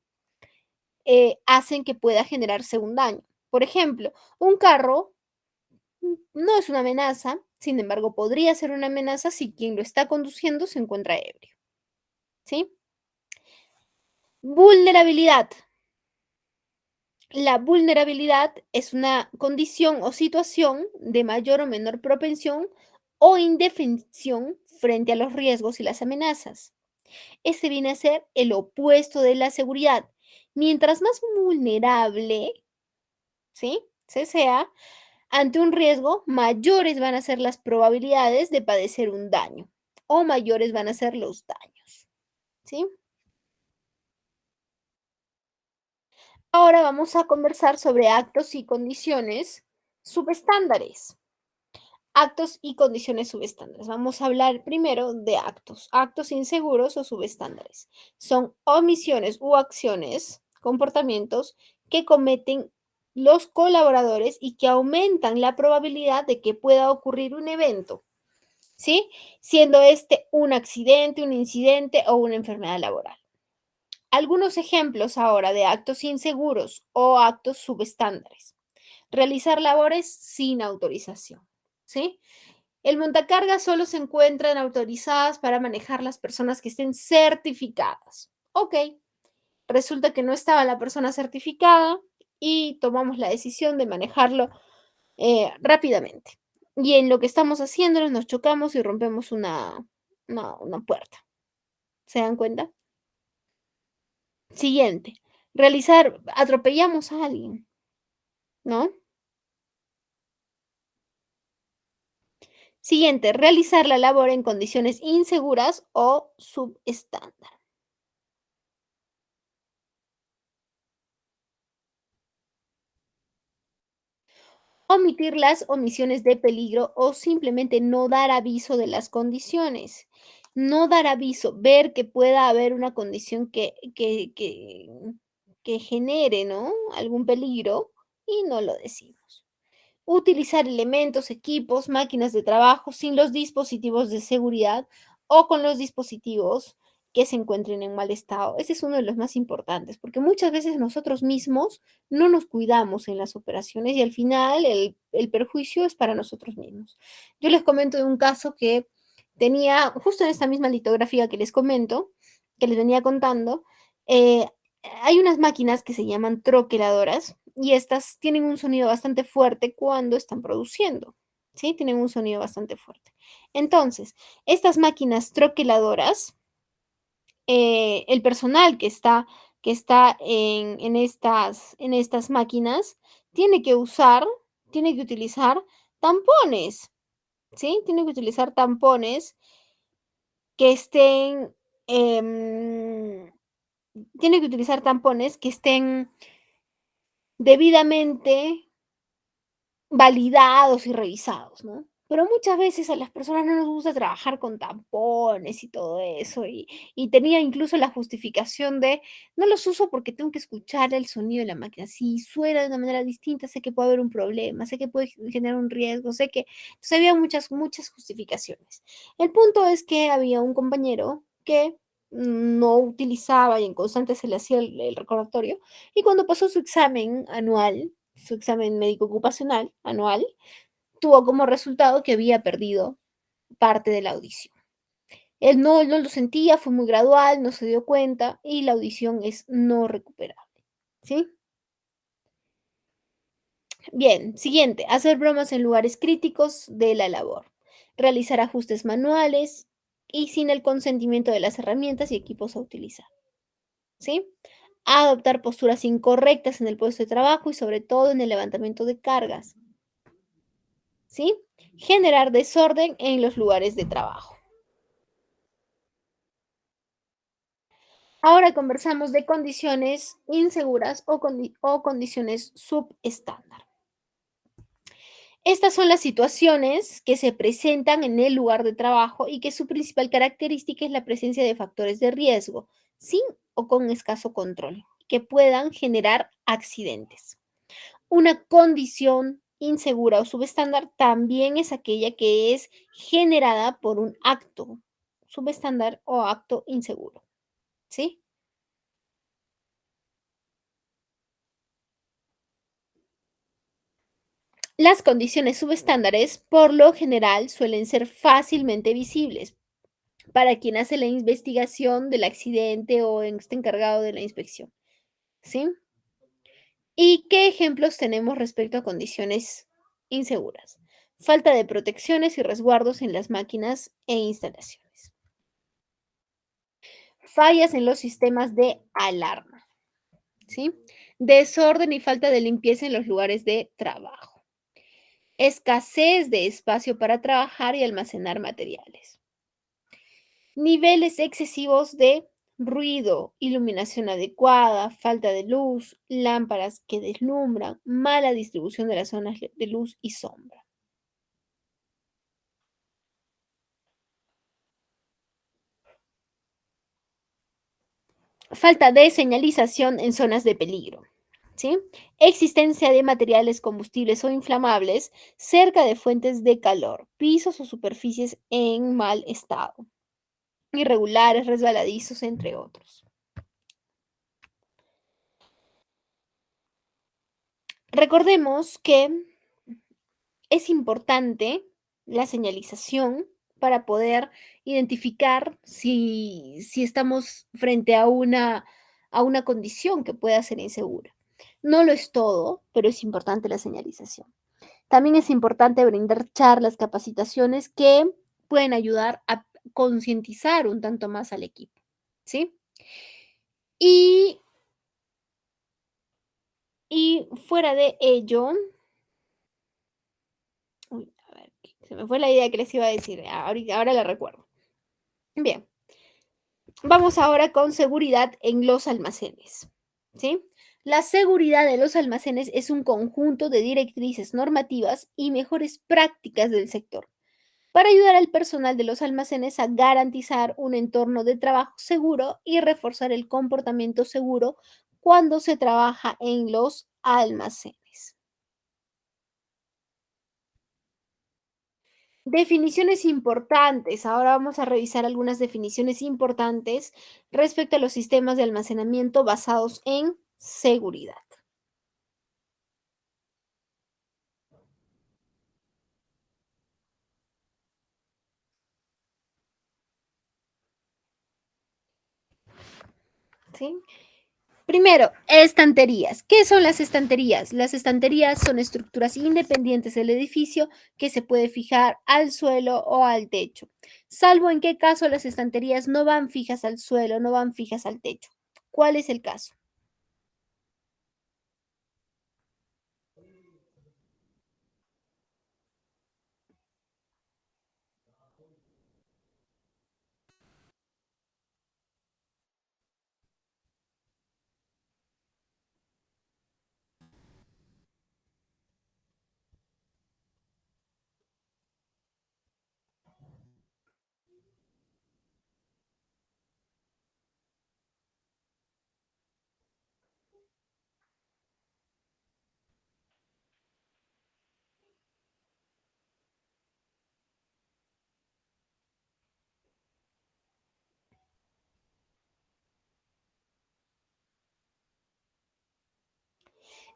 hacen que pueda generarse un daño. Por ejemplo, un carro no es una amenaza, sin embargo, podría ser una amenaza si quien lo está conduciendo se encuentra ebrio. ¿Sí? Vulnerabilidad. La vulnerabilidad es una condición o situación de mayor o menor propensión o indefensión frente a los riesgos y las amenazas. Este viene a ser el opuesto de la seguridad. Mientras más vulnerable, ¿sí? se sea ante un riesgo, mayores van a ser las probabilidades de padecer un daño o mayores van a ser los daños. ¿Sí? Ahora vamos a conversar sobre actos y condiciones subestándares. Actos y condiciones subestándares. Vamos a hablar primero de actos. Actos inseguros o subestándares. Son omisiones u acciones, comportamientos que cometen los colaboradores y que aumentan la probabilidad de que pueda ocurrir un evento, ¿sí? Siendo este un accidente, un incidente o una enfermedad laboral. Algunos ejemplos ahora de actos inseguros o actos subestándares. Realizar labores sin autorización, ¿sí? El montacargas solo se encuentran autorizadas para manejar las personas que estén certificadas. Ok, resulta que no estaba la persona certificada y tomamos la decisión de manejarlo rápidamente. Y en lo que estamos haciendo nos chocamos y rompemos una puerta. ¿Se dan cuenta? Siguiente, atropellamos a alguien, ¿no? Siguiente, realizar la labor en condiciones inseguras o subestándar. Omitir las omisiones de peligro o simplemente no dar aviso de las condiciones. No dar aviso, ver que pueda haber una condición que genere, ¿no? algún peligro y no lo decimos. Utilizar elementos, equipos, máquinas de trabajo sin los dispositivos de seguridad o con los dispositivos que se encuentren en mal estado. Ese es uno de los más importantes, porque muchas veces nosotros mismos no nos cuidamos en las operaciones y al final el perjuicio es para nosotros mismos. Yo les comento de un caso que tenía, justo en esta misma litografía que les comento, que les venía contando, eh, hay unas máquinas que se llaman troqueladoras y estas tienen un sonido bastante fuerte cuando están produciendo, ¿sí? Tienen un sonido bastante fuerte. Entonces, estas máquinas troqueladoras, el personal que está en estas máquinas tiene que utilizar tampones, ¿sí? Tiene que utilizar tampones que estén, em, tiene que utilizar tampones que estén debidamente validados y revisados, ¿no? Pero muchas veces a las personas no nos gusta trabajar con tampones y todo eso, y tenía incluso la justificación de, no los uso porque tengo que escuchar el sonido de la máquina. Si suena de una manera distinta, sé que puede haber un problema, sé que puede generar un riesgo, sé que... Entonces había muchas justificaciones. El punto es que había un compañero que no utilizaba y en constante se le hacía el recordatorio, y cuando pasó su examen anual, su examen médico ocupacional anual, tuvo como resultado que había perdido parte de la audición. Él no lo sentía, fue muy gradual, no se dio cuenta y la audición es no recuperable. ¿Sí? Bien, siguiente, hacer bromas en lugares críticos de la labor, realizar ajustes manuales y sin el consentimiento de las herramientas y equipos a utilizar. ¿Sí? Adoptar posturas incorrectas en el puesto de trabajo y sobre todo en el levantamiento de cargas. ¿Sí? Generar desorden en los lugares de trabajo. Ahora conversamos de condiciones inseguras o condiciones subestándar. Estas son las situaciones que se presentan en el lugar de trabajo y que su principal característica es la presencia de factores de riesgo, sin o con escaso control, que puedan generar accidentes. Una condición insegura o subestándar también es aquella que es generada por un acto subestándar o acto inseguro, ¿sí? Las condiciones subestándares, por lo general, suelen ser fácilmente visibles para quien hace la investigación del accidente o está encargado de la inspección, ¿sí? ¿Y qué ejemplos tenemos respecto a condiciones inseguras? Falta de protecciones y resguardos en las máquinas e instalaciones. Fallas en los sistemas de alarma, ¿sí? Desorden y falta de limpieza en los lugares de trabajo. Escasez de espacio para trabajar y almacenar materiales. Niveles excesivos de ruido, iluminación adecuada, falta de luz, lámparas que deslumbran, mala distribución de las zonas de luz y sombra. Falta de señalización en zonas de peligro, ¿sí? Existencia de materiales combustibles o inflamables cerca de fuentes de calor, pisos o superficies en mal estado, irregulares, resbaladizos, entre otros. Recordemos que es importante la señalización para poder identificar si estamos frente a una condición que pueda ser insegura. No lo es todo, pero es importante la señalización. También es importante brindar charlas, capacitaciones que pueden ayudar a concientizar un tanto más al equipo, ¿sí? Y, y fuera de ello, uy, a ver, se me fue la idea que les iba a decir, ahora la recuerdo. Bien, vamos ahora con seguridad en los almacenes, ¿sí? La seguridad de los almacenes es un conjunto de directrices normativas y mejores prácticas del sector para ayudar al personal de los almacenes a garantizar un entorno de trabajo seguro y reforzar el comportamiento seguro cuando se trabaja en los almacenes. Definiciones importantes. Ahora vamos a revisar algunas definiciones importantes respecto a los sistemas de almacenamiento basados en seguridad. ¿Sí? Primero, estanterías. ¿Qué son las estanterías? Las estanterías son estructuras independientes del edificio que se puede fijar al suelo o al techo, salvo en qué caso las estanterías no van fijas al suelo, no van fijas al techo. ¿Cuál es el caso?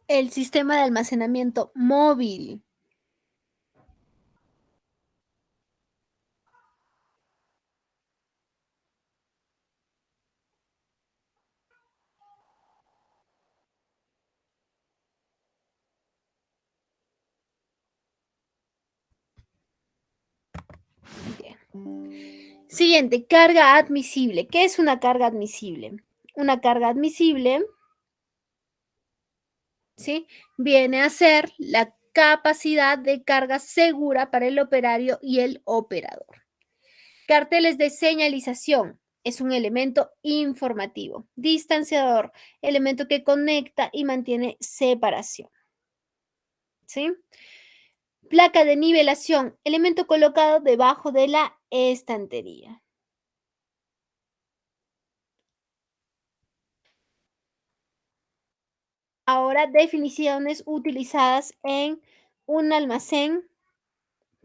El sistema de almacenamiento móvil. Bien. Siguiente, carga admisible. ¿Qué es una carga admisible? Una carga admisible, ¿sí? Viene a ser la capacidad de carga segura para el operario y el operador. Carteles de señalización es un elemento informativo. Distanciador, elemento que conecta y mantiene separación, ¿sí? Placa de nivelación, elemento colocado debajo de la estantería. Ahora, definiciones utilizadas en un almacén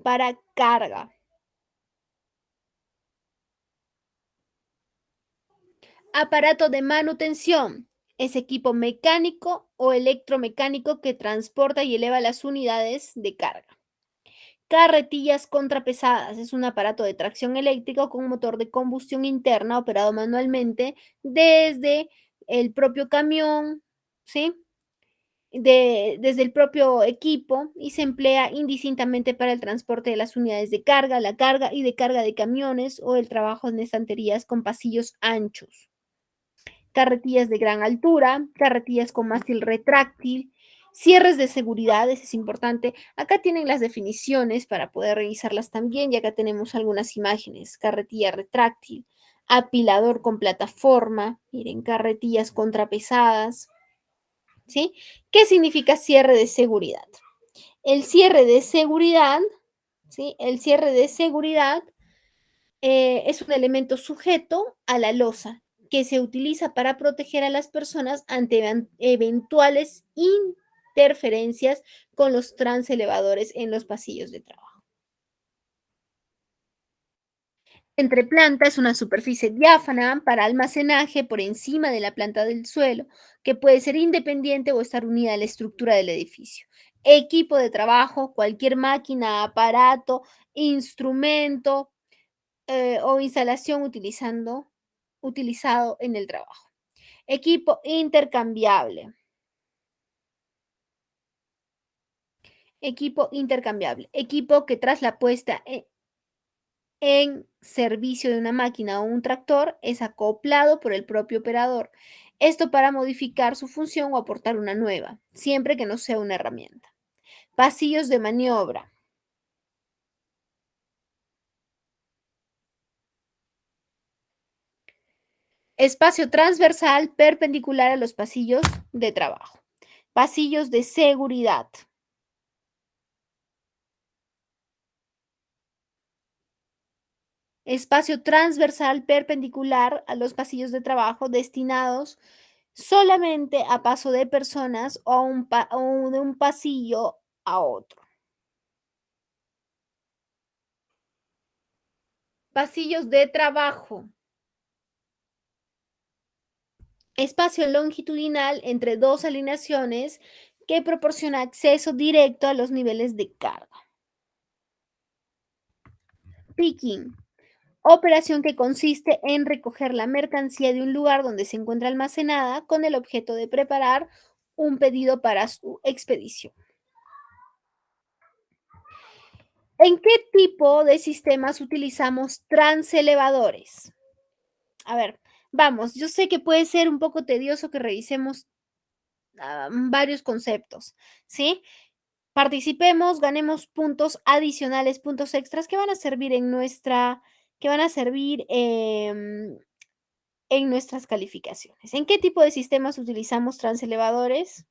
para carga. Aparato de manutención. Es equipo mecánico o electromecánico que transporta y eleva las unidades de carga. Carretillas contrapesadas. Es un aparato de tracción eléctrica con motor de combustión interna operado manualmente desde el propio camión, ¿sí? Desde el propio equipo y se emplea indistintamente para el transporte de las unidades de carga, la carga y de carga de camiones o el trabajo en estanterías con pasillos anchos. Carretillas de gran altura, carretillas con mástil retráctil, cierres de seguridad, eso es importante. Acá tienen las definiciones para poder revisarlas también y acá tenemos algunas imágenes. Carretilla retráctil, apilador con plataforma, miren, carretillas contrapesadas, ¿sí? ¿Qué significa cierre de seguridad? El cierre de seguridad, ¿sí? El cierre de seguridad es un elemento sujeto a la losa que se utiliza para proteger a las personas ante eventuales interferencias con los transelevadores en los pasillos de trabajo. Entreplanta es una superficie diáfana para almacenaje por encima de la planta del suelo, que puede ser independiente o estar unida a la estructura del edificio. Equipo de trabajo, cualquier máquina, aparato, instrumento o instalación utilizado en el trabajo. Equipo intercambiable. Equipo intercambiable. Equipo que tras la puesta en servicio de una máquina o un tractor es acoplado por el propio operador. Esto para modificar su función o aportar una nueva, siempre que no sea una herramienta. Pasillos de maniobra. Espacio transversal perpendicular a los pasillos de trabajo. Pasillos de seguridad. Espacio transversal perpendicular a los pasillos de trabajo destinados solamente a paso de personas o de un pasillo a otro. Pasillos de trabajo. Espacio longitudinal entre dos alineaciones que proporciona acceso directo a los niveles de carga. Picking. Operación que consiste en recoger la mercancía de un lugar donde se encuentra almacenada con el objeto de preparar un pedido para su expedición. ¿En qué tipo de sistemas utilizamos transelevadores? A ver, vamos, yo sé que puede ser un poco tedioso que revisemos varios conceptos, ¿sí? Participemos, ganemos puntos adicionales, puntos extras que van a servir que van a servir en nuestras calificaciones. ¿En qué tipo de sistemas utilizamos transelevadores?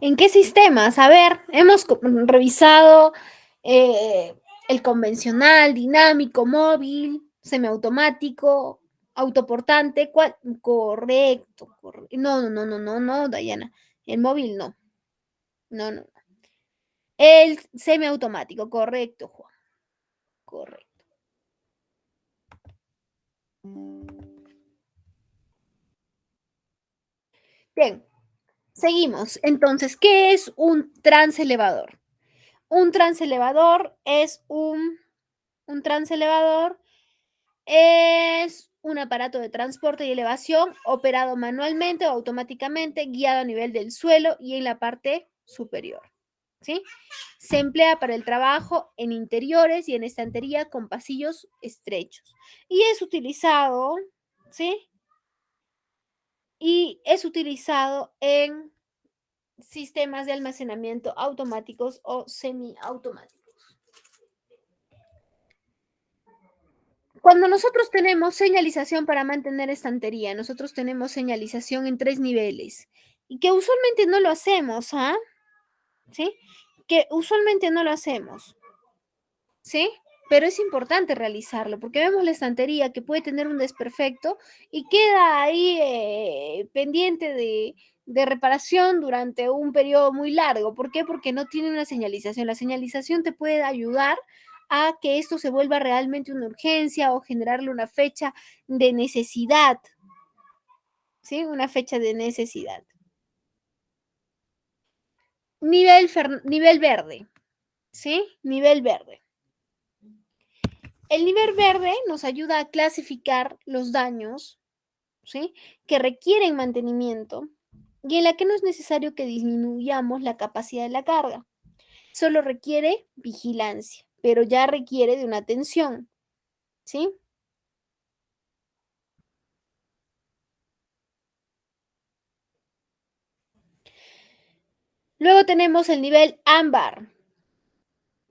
¿En qué sistemas? A ver, hemos revisado eh, el convencional, dinámico, móvil, semiautomático, autoportante. ¿Cuál? Correcto. No, no, no, no, no, no, Dayana. El móvil no. No, no. El semiautomático, correcto, Juan. Correcto. Bien, seguimos. Entonces, ¿qué es un transelevador? Un transelevador es un Un transelevador es un aparato de transporte y elevación operado manualmente o automáticamente, guiado a nivel del suelo y en la parte superior. ¿Sí? Se emplea para el trabajo en interiores y en estantería con pasillos estrechos. Y es utilizado, ¿sí? Y es utilizado en sistemas de almacenamiento automáticos o semiautomáticos. Cuando nosotros tenemos señalización para mantener estantería, nosotros tenemos señalización en 3 niveles y que usualmente no lo hacemos, ¿ah? ¿Sí? Que usualmente no lo hacemos, ¿sí? Pero es importante realizarlo porque vemos la estantería que puede tener un desperfecto y queda ahí pendiente de reparación durante un periodo muy largo. ¿Por qué? Porque no tiene una señalización. La señalización te puede ayudar a que esto se vuelva realmente una urgencia o generarle una fecha de necesidad, ¿sí? Una fecha de necesidad. Nivel verde, ¿sí? Nivel verde. El nivel verde nos ayuda a clasificar los daños, ¿sí? Que requieren mantenimiento y en la que no es necesario que disminuyamos la capacidad de la carga. Solo requiere vigilancia, pero ya requiere de una atención, ¿sí? Luego tenemos el nivel ámbar,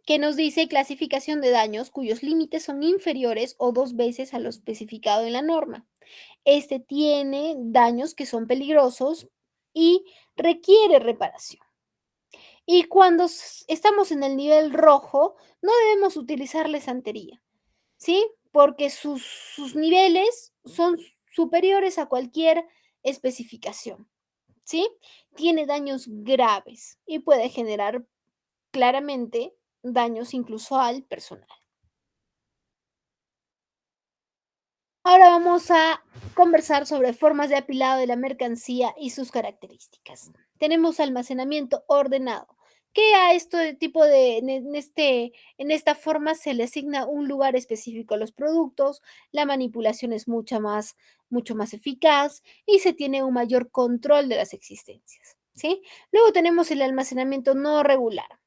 que nos dice clasificación de daños cuyos límites son inferiores o 2 veces a lo especificado en la norma. Este tiene daños que son peligrosos y requiere reparación. Y cuando estamos en el nivel rojo, no debemos utilizar la estantería, ¿sí? Porque sus niveles son superiores a cualquier especificación, ¿sí? Tiene daños graves y puede generar claramente daños incluso al personal. Ahora vamos a conversar sobre formas de apilado de la mercancía y sus características. Tenemos almacenamiento ordenado, que a este tipo de, en esta forma se le asigna un lugar específico a los productos, la manipulación es mucho más eficaz y se tiene un mayor control de las existencias, ¿sí? Luego tenemos el almacenamiento no regular.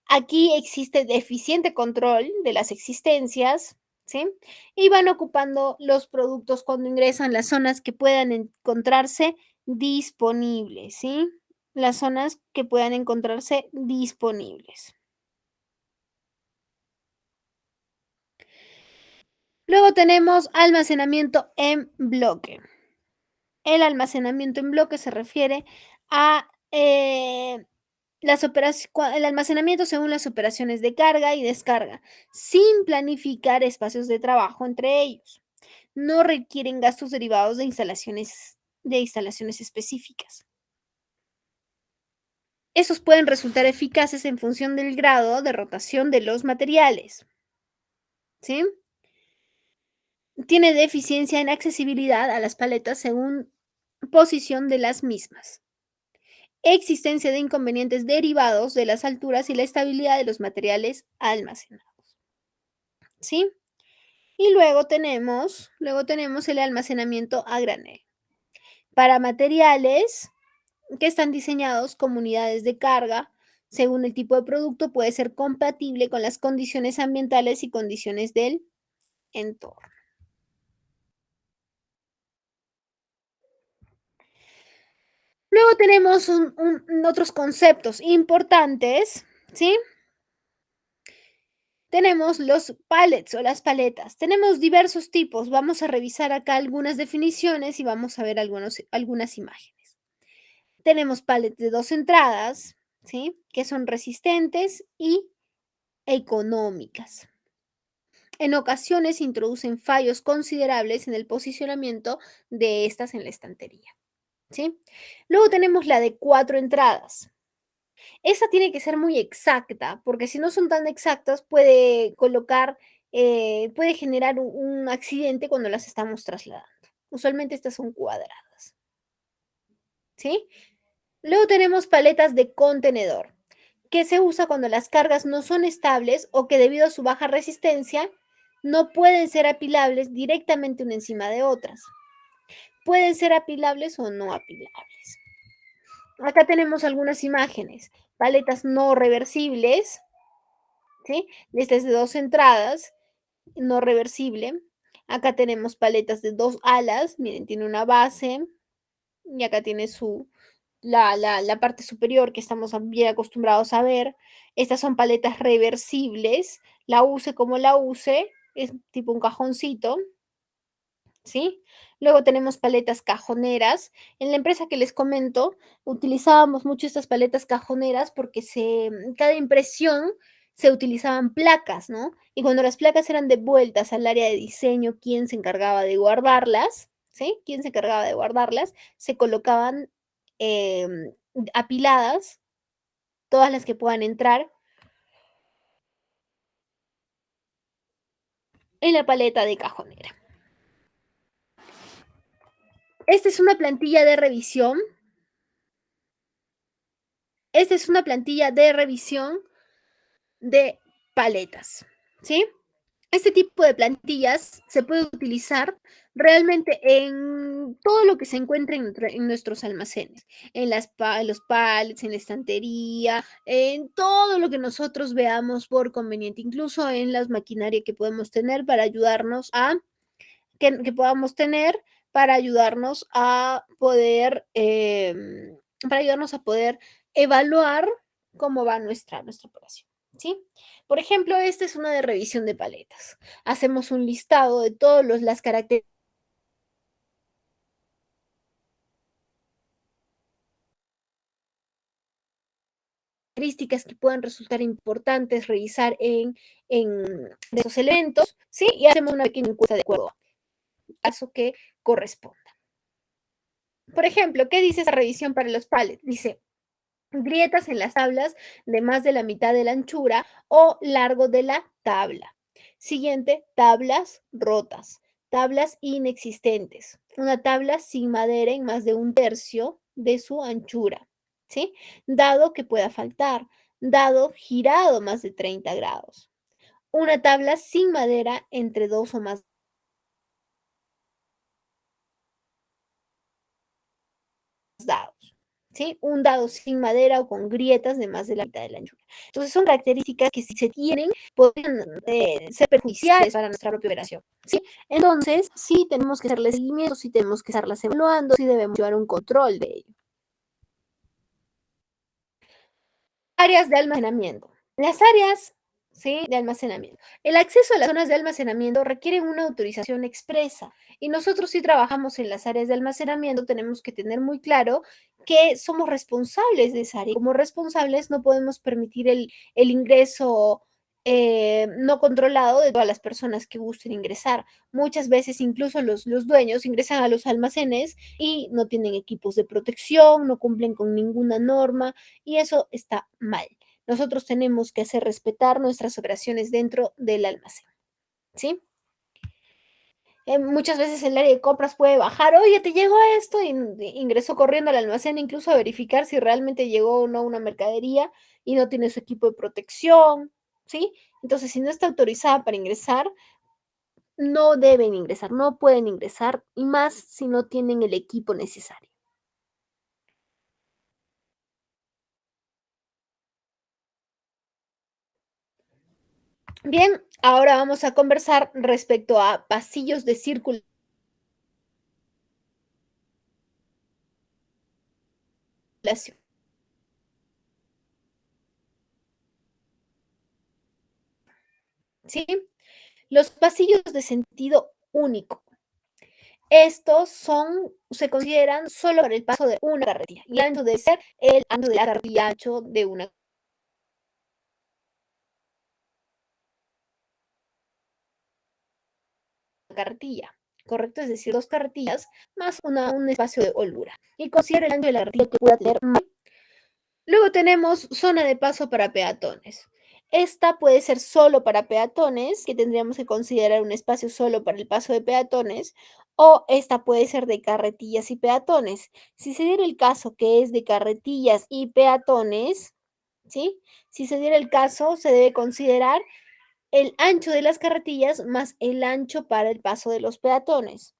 Aquí existe deficiente control de las existencias, ¿sí? Y van ocupando los productos cuando ingresan las zonas que puedan encontrarse disponibles, ¿sí? Las zonas que puedan encontrarse disponibles. Luego tenemos almacenamiento en bloque. El almacenamiento en bloque se refiere a el almacenamiento según las operaciones de carga y descarga, sin planificar espacios de trabajo entre ellos. No requieren gastos derivados de instalaciones específicas. Esos pueden resultar eficaces en función del grado de rotación de los materiales. ¿Sí? Tiene deficiencia en accesibilidad a las paletas según posición de las mismas. Existencia de inconvenientes derivados de las alturas y la estabilidad de los materiales almacenados. ¿Sí? Y luego tenemos el almacenamiento a granel. Para materiales que están diseñados como unidades de carga, según el tipo de producto, puede ser compatible con las condiciones ambientales y condiciones del entorno. Luego tenemos otros conceptos importantes, ¿sí? Tenemos los pallets o las paletas. Tenemos diversos tipos. Vamos a revisar acá algunas definiciones y vamos a ver algunas imágenes. Tenemos pallets de 2 entradas, ¿sí? Que son resistentes y económicas. En ocasiones introducen fallos considerables en el posicionamiento de estas en la estantería, ¿sí? Luego tenemos la de 4 entradas. Esa tiene que ser muy exacta, porque si no son tan exactas puede generar un accidente cuando las estamos trasladando. Usualmente estas son cuadradas, ¿sí? Luego tenemos paletas de contenedor, que se usa cuando las cargas no son estables o que debido a su baja resistencia no pueden ser apilables directamente una encima de otras. Pueden ser apilables o no apilables. Acá tenemos algunas imágenes. Paletas no reversibles, ¿sí? Esta es de 2 entradas, no reversible. Acá tenemos paletas de 2 alas. Miren, tiene una base y acá tiene la parte superior que estamos bien acostumbrados a ver. Estas son paletas reversibles. La use como la use, es tipo un cajoncito. ¿Sí? Luego tenemos paletas cajoneras. En la empresa que les comento, utilizábamos mucho estas paletas cajoneras porque cada impresión se utilizaban placas, ¿no? Y cuando las placas eran devueltas al área de diseño, ¿quién se encargaba de guardarlas? ¿Sí? ¿Quién se encargaba de guardarlas? Se colocaban apiladas, todas las que puedan entrar en la paleta de cajonera. Esta es una plantilla de revisión. Esta es una plantilla de revisión de paletas, ¿sí? Este tipo de plantillas se puede utilizar realmente en todo lo que se encuentre en nuestros almacenes, en los pallets, en la estantería, en todo lo que nosotros veamos por conveniente, incluso en las maquinarias que podemos tener para ayudarnos que podamos tener para ayudarnos a poder, para ayudarnos a poder evaluar cómo va nuestra operación, ¿sí? Por ejemplo, esta es una de revisión de paletas. Hacemos un listado de todas las características que puedan resultar importantes revisar en esos elementos, ¿sí? Y hacemos una pequeña encuesta de acuerdo al caso que corresponda. Por ejemplo, ¿qué dice esa revisión para los pallets? Dice, grietas en las tablas de más de la mitad de la anchura o largo de la tabla. Siguiente, tablas rotas, tablas inexistentes. Una tabla sin madera en más de un tercio de su anchura, ¿sí? Dado que pueda faltar, dado girado más de 30 grados. Una tabla sin madera entre 2 o más dados. ¿Sí? Un dado sin madera o con grietas de más de la mitad de la anchura. Entonces son características que si se tienen pueden ser perjudiciales para nuestra propia operación. ¿Sí? Entonces sí tenemos que hacerle seguimiento, sí tenemos que estarlas evaluando, sí debemos llevar un control de ello. Áreas de almacenamiento. Las áreas, ¿sí?, de almacenamiento. El acceso a las zonas de almacenamiento requiere una autorización expresa y nosotros si trabajamos en las áreas de almacenamiento tenemos que tener muy claro que somos responsables de esa área. Como responsables no podemos permitir el ingreso no controlado de todas las personas que gusten ingresar. Muchas veces incluso los dueños ingresan a los almacenes y no tienen equipos de protección, no cumplen con ninguna norma y eso está mal. Nosotros tenemos que hacer respetar nuestras operaciones dentro del almacén, ¿sí? Muchas veces el área de compras puede bajar, oye, te llegó esto, y ingresó corriendo al almacén incluso a verificar si realmente llegó o no una mercadería y no tiene su equipo de protección, ¿sí? Entonces, si no está autorizada para ingresar, no deben ingresar, no pueden ingresar, y más si no tienen el equipo necesario. Bien, ahora vamos a conversar respecto a pasillos de circulación. ¿Sí? Los pasillos de sentido único. Estos se consideran solo para el paso de una carretilla. Y el ancho debe ser el ancho de la carretilla ancho de una carretilla. ¿Correcto? Es decir, 2 carretillas más un espacio de holgura. Y considera el ancho de la carretilla que pueda tener. Luego tenemos zona de paso para peatones. Esta puede ser solo para peatones, que tendríamos que considerar un espacio solo para el paso de peatones, o esta puede ser de carretillas y peatones. Si se diera el caso que es de carretillas y peatones, ¿sí? Si se diera el caso, se debe considerar el ancho de las carretillas más el ancho para el paso de los peatones,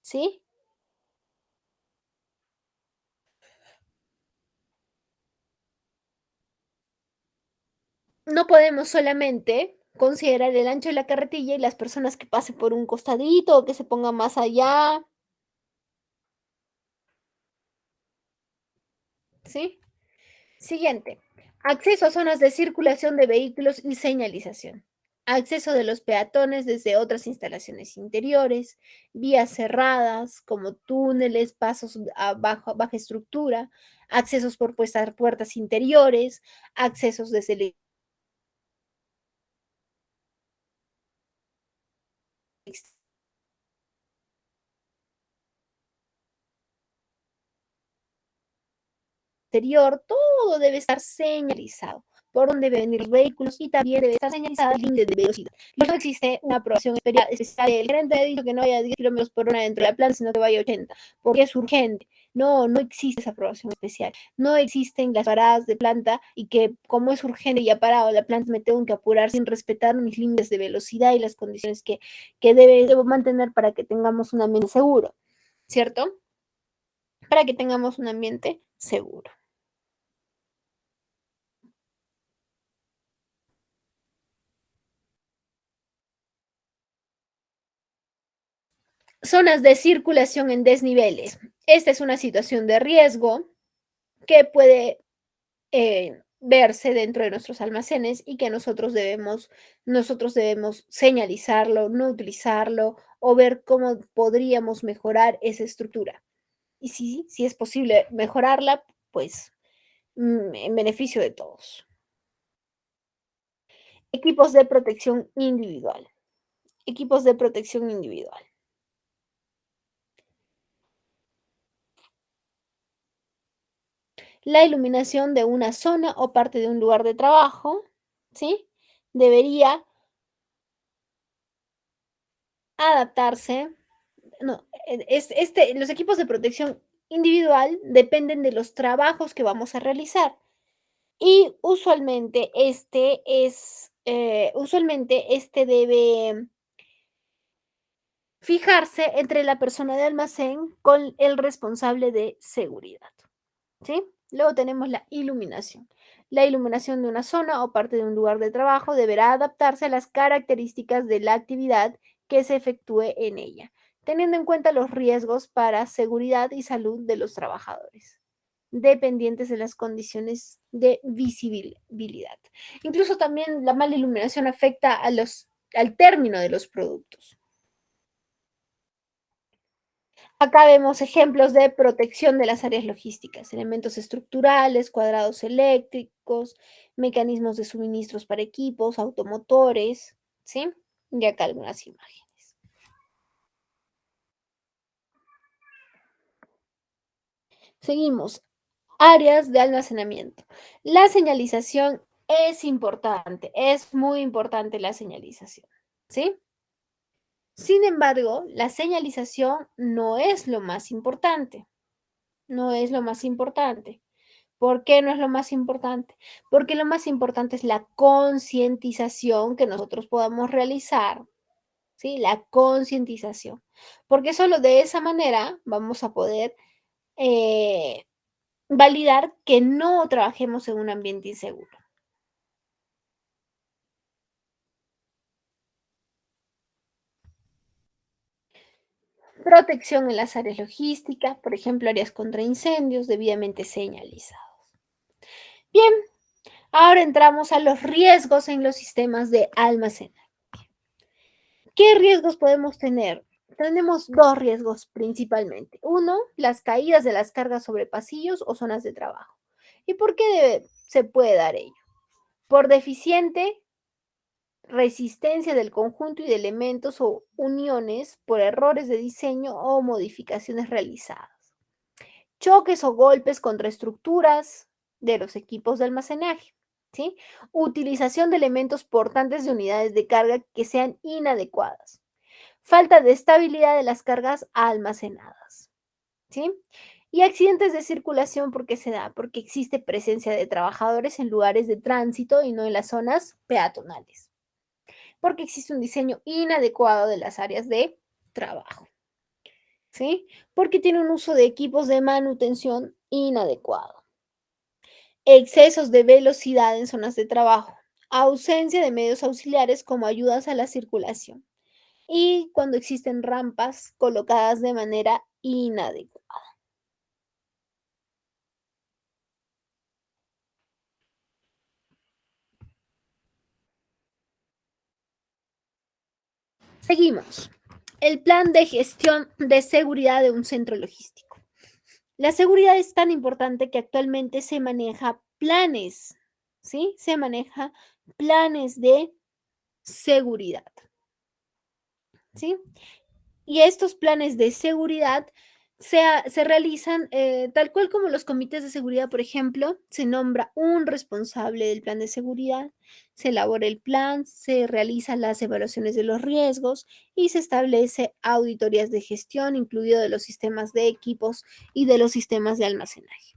¿sí? No podemos solamente considerar el ancho de la carretilla y las personas que pasen por un costadito o que se pongan más allá, ¿sí? Siguiente. Acceso a zonas de circulación de vehículos y señalización. Acceso de los peatones desde otras instalaciones interiores, vías cerradas como túneles, pasos a baja estructura, accesos por puertas interiores, accesos desde el exterior, todo debe estar señalizado. Por dónde deben ir los vehículos y también debe estar señalizada el límite de velocidad. No existe una aprobación especial. El gerente ha dicho que no vaya a 10 kilómetros por hora dentro de la planta, sino que vaya a 80, porque es urgente. No, no existe esa aprobación especial. No existen las paradas de planta y que como es urgente y ha parado la planta me tengo que apurar sin respetar mis límites de velocidad y las condiciones que debo mantener para que tengamos un ambiente seguro, ¿cierto? Para que tengamos un ambiente seguro. Zonas de circulación en desniveles. Esta es una situación de riesgo que puede verse dentro de nuestros almacenes y que nosotros debemos señalizarlo, no utilizarlo o ver cómo podríamos mejorar esa estructura. Y si es posible mejorarla, pues en beneficio de todos. Equipos de protección individual. Equipos de protección individual. La iluminación de una zona o parte de un lugar de trabajo, ¿sí? Debería adaptarse. No, los equipos de protección individual dependen de los trabajos que vamos a realizar y usualmente este debe fijarse entre la persona de almacén con el responsable de seguridad. ¿Sí? Luego tenemos la iluminación. La iluminación de una zona o parte de un lugar de trabajo deberá adaptarse a las características de la actividad que se efectúe en ella, teniendo en cuenta los riesgos para seguridad y salud de los trabajadores, dependientes de las condiciones de visibilidad. Incluso también la mala iluminación afecta al término de los productos. Acá vemos ejemplos de protección de las áreas logísticas, elementos estructurales, cuadrados eléctricos, mecanismos de suministros para equipos, automotores, ¿sí? Y acá algunas imágenes. Seguimos. Áreas de almacenamiento. La señalización es importante, es muy importante la señalización, ¿sí? Sin embargo, la señalización no es lo más importante, no es lo más importante. ¿Por qué no es lo más importante? Porque lo más importante es la concientización que nosotros podamos realizar, ¿sí? La concientización. Porque solo de esa manera vamos a poder eh, validar que no trabajemos en un ambiente inseguro. Protección en las áreas logísticas, por ejemplo, áreas contra incendios debidamente señalizados. Bien, ahora entramos a los riesgos en los sistemas de almacenaje. ¿Qué riesgos podemos tener? Tenemos dos riesgos principalmente. Uno, las caídas de las cargas sobre pasillos o zonas de trabajo. ¿Y por qué se puede dar ello? Por deficiente resistencia del conjunto y de elementos o uniones, por errores de diseño o modificaciones realizadas. Choques o golpes contra estructuras de los equipos de almacenaje. ¿Sí? Utilización de elementos portantes de unidades de carga que sean inadecuadas. Falta de estabilidad de las cargas almacenadas, ¿sí? Y accidentes de circulación, ¿por qué se da? Porque existe presencia de trabajadores en lugares de tránsito y no en las zonas peatonales. Porque existe un diseño inadecuado de las áreas de trabajo. ¿Sí? Porque tiene un uso de equipos de manutención inadecuado. Excesos de velocidad en zonas de trabajo. Ausencia de medios auxiliares como ayudas a la circulación. Y cuando existen rampas colocadas de manera inadecuada. Seguimos. El plan de gestión de seguridad de un centro logístico. La seguridad es tan importante que actualmente se maneja planes, ¿sí? Se maneja planes de seguridad, ¿sí? Y estos planes de seguridad se realizan tal cual como los comités de seguridad, por ejemplo, se nombra un responsable del plan de seguridad, se elabora el plan, se realizan las evaluaciones de los riesgos y se establece auditorías de gestión, incluido de los sistemas de equipos y de los sistemas de almacenaje.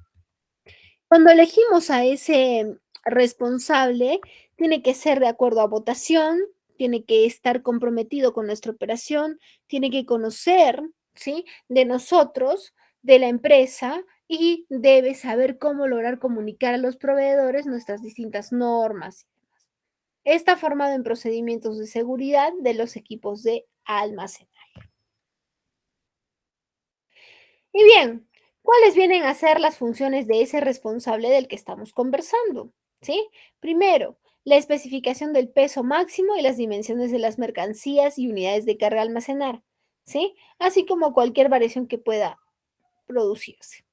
Cuando elegimos a ese responsable, tiene que ser de acuerdo a votación, tiene que estar comprometido con nuestra operación, tiene que conocer, ¿sí? De nosotros, de la empresa y debe saber cómo lograr comunicar a los proveedores nuestras distintas normas. Está formado en procedimientos de seguridad de los equipos de almacenaje. Y bien, ¿cuáles vienen a ser las funciones de ese responsable del que estamos conversando? ¿Sí? Primero, la especificación del peso máximo y las dimensiones de las mercancías y unidades de carga a almacenar, ¿sí? Así como cualquier variación que pueda producirse.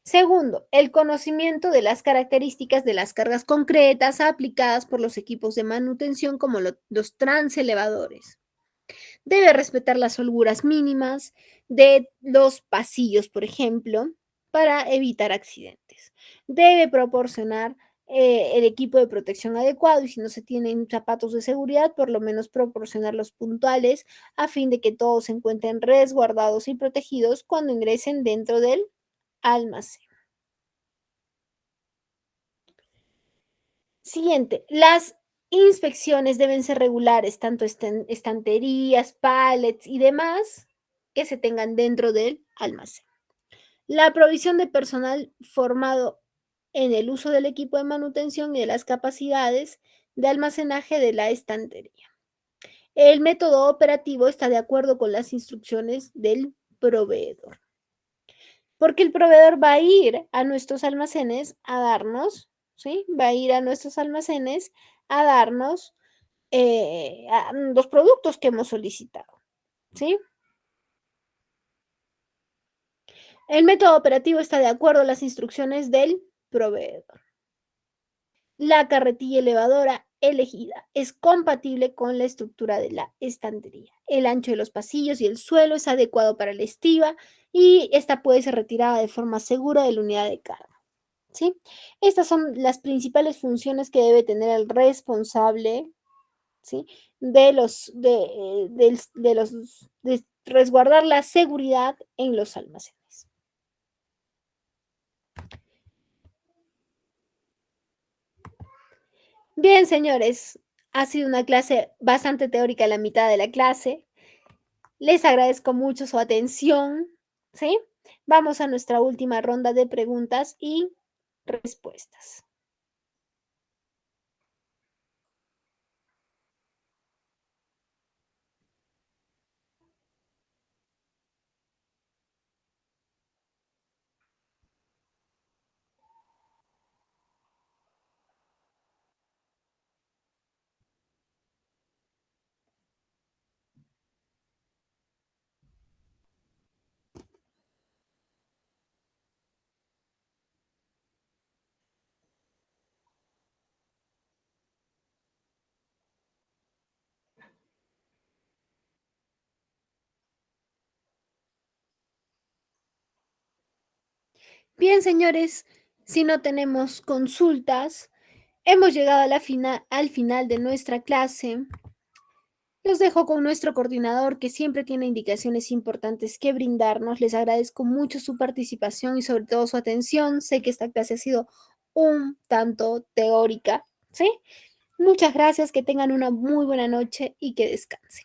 Segundo, el conocimiento de las características de las cargas concretas aplicadas por los equipos de manutención como los transelevadores. Debe respetar las holguras mínimas de los pasillos, por ejemplo, para evitar accidentes. Debe proporcionar el equipo de protección adecuado y si no se tienen zapatos de seguridad, por lo menos proporcionar los puntuales a fin de que todos se encuentren resguardados y protegidos cuando ingresen dentro del almacén. Siguiente, las inspecciones deben ser regulares, tanto estanterías, pallets y demás que se tengan dentro del almacén. La provisión de personal formado en el uso del equipo de manutención y de las capacidades de almacenaje de la estantería. El método operativo está de acuerdo con las instrucciones del proveedor, porque el proveedor va a ir a nuestros almacenes a darnos, ¿sí? Va a ir a nuestros almacenes a darnos los productos que hemos solicitado, ¿sí? El método operativo está de acuerdo a las instrucciones del proveedor. La carretilla elevadora elegida es compatible con la estructura de la estantería. El ancho de los pasillos y el suelo es adecuado para la estiba y esta puede ser retirada de forma segura de la unidad de carga. ¿Sí? Estas son las principales funciones que debe tener el responsable, ¿sí? De resguardar la seguridad en los almacenes. Bien, señores, ha sido una clase bastante teórica la mitad de la clase. Les agradezco mucho su atención, ¿sí? Vamos a nuestra última ronda de preguntas y respuestas. Bien, señores, si no tenemos consultas, hemos llegado a al final de nuestra clase. Los dejo con nuestro coordinador que siempre tiene indicaciones importantes que brindarnos. Les agradezco mucho su participación y sobre todo su atención. Sé que esta clase ha sido un tanto teórica, ¿sí? Muchas gracias, que tengan una muy buena noche y que descansen.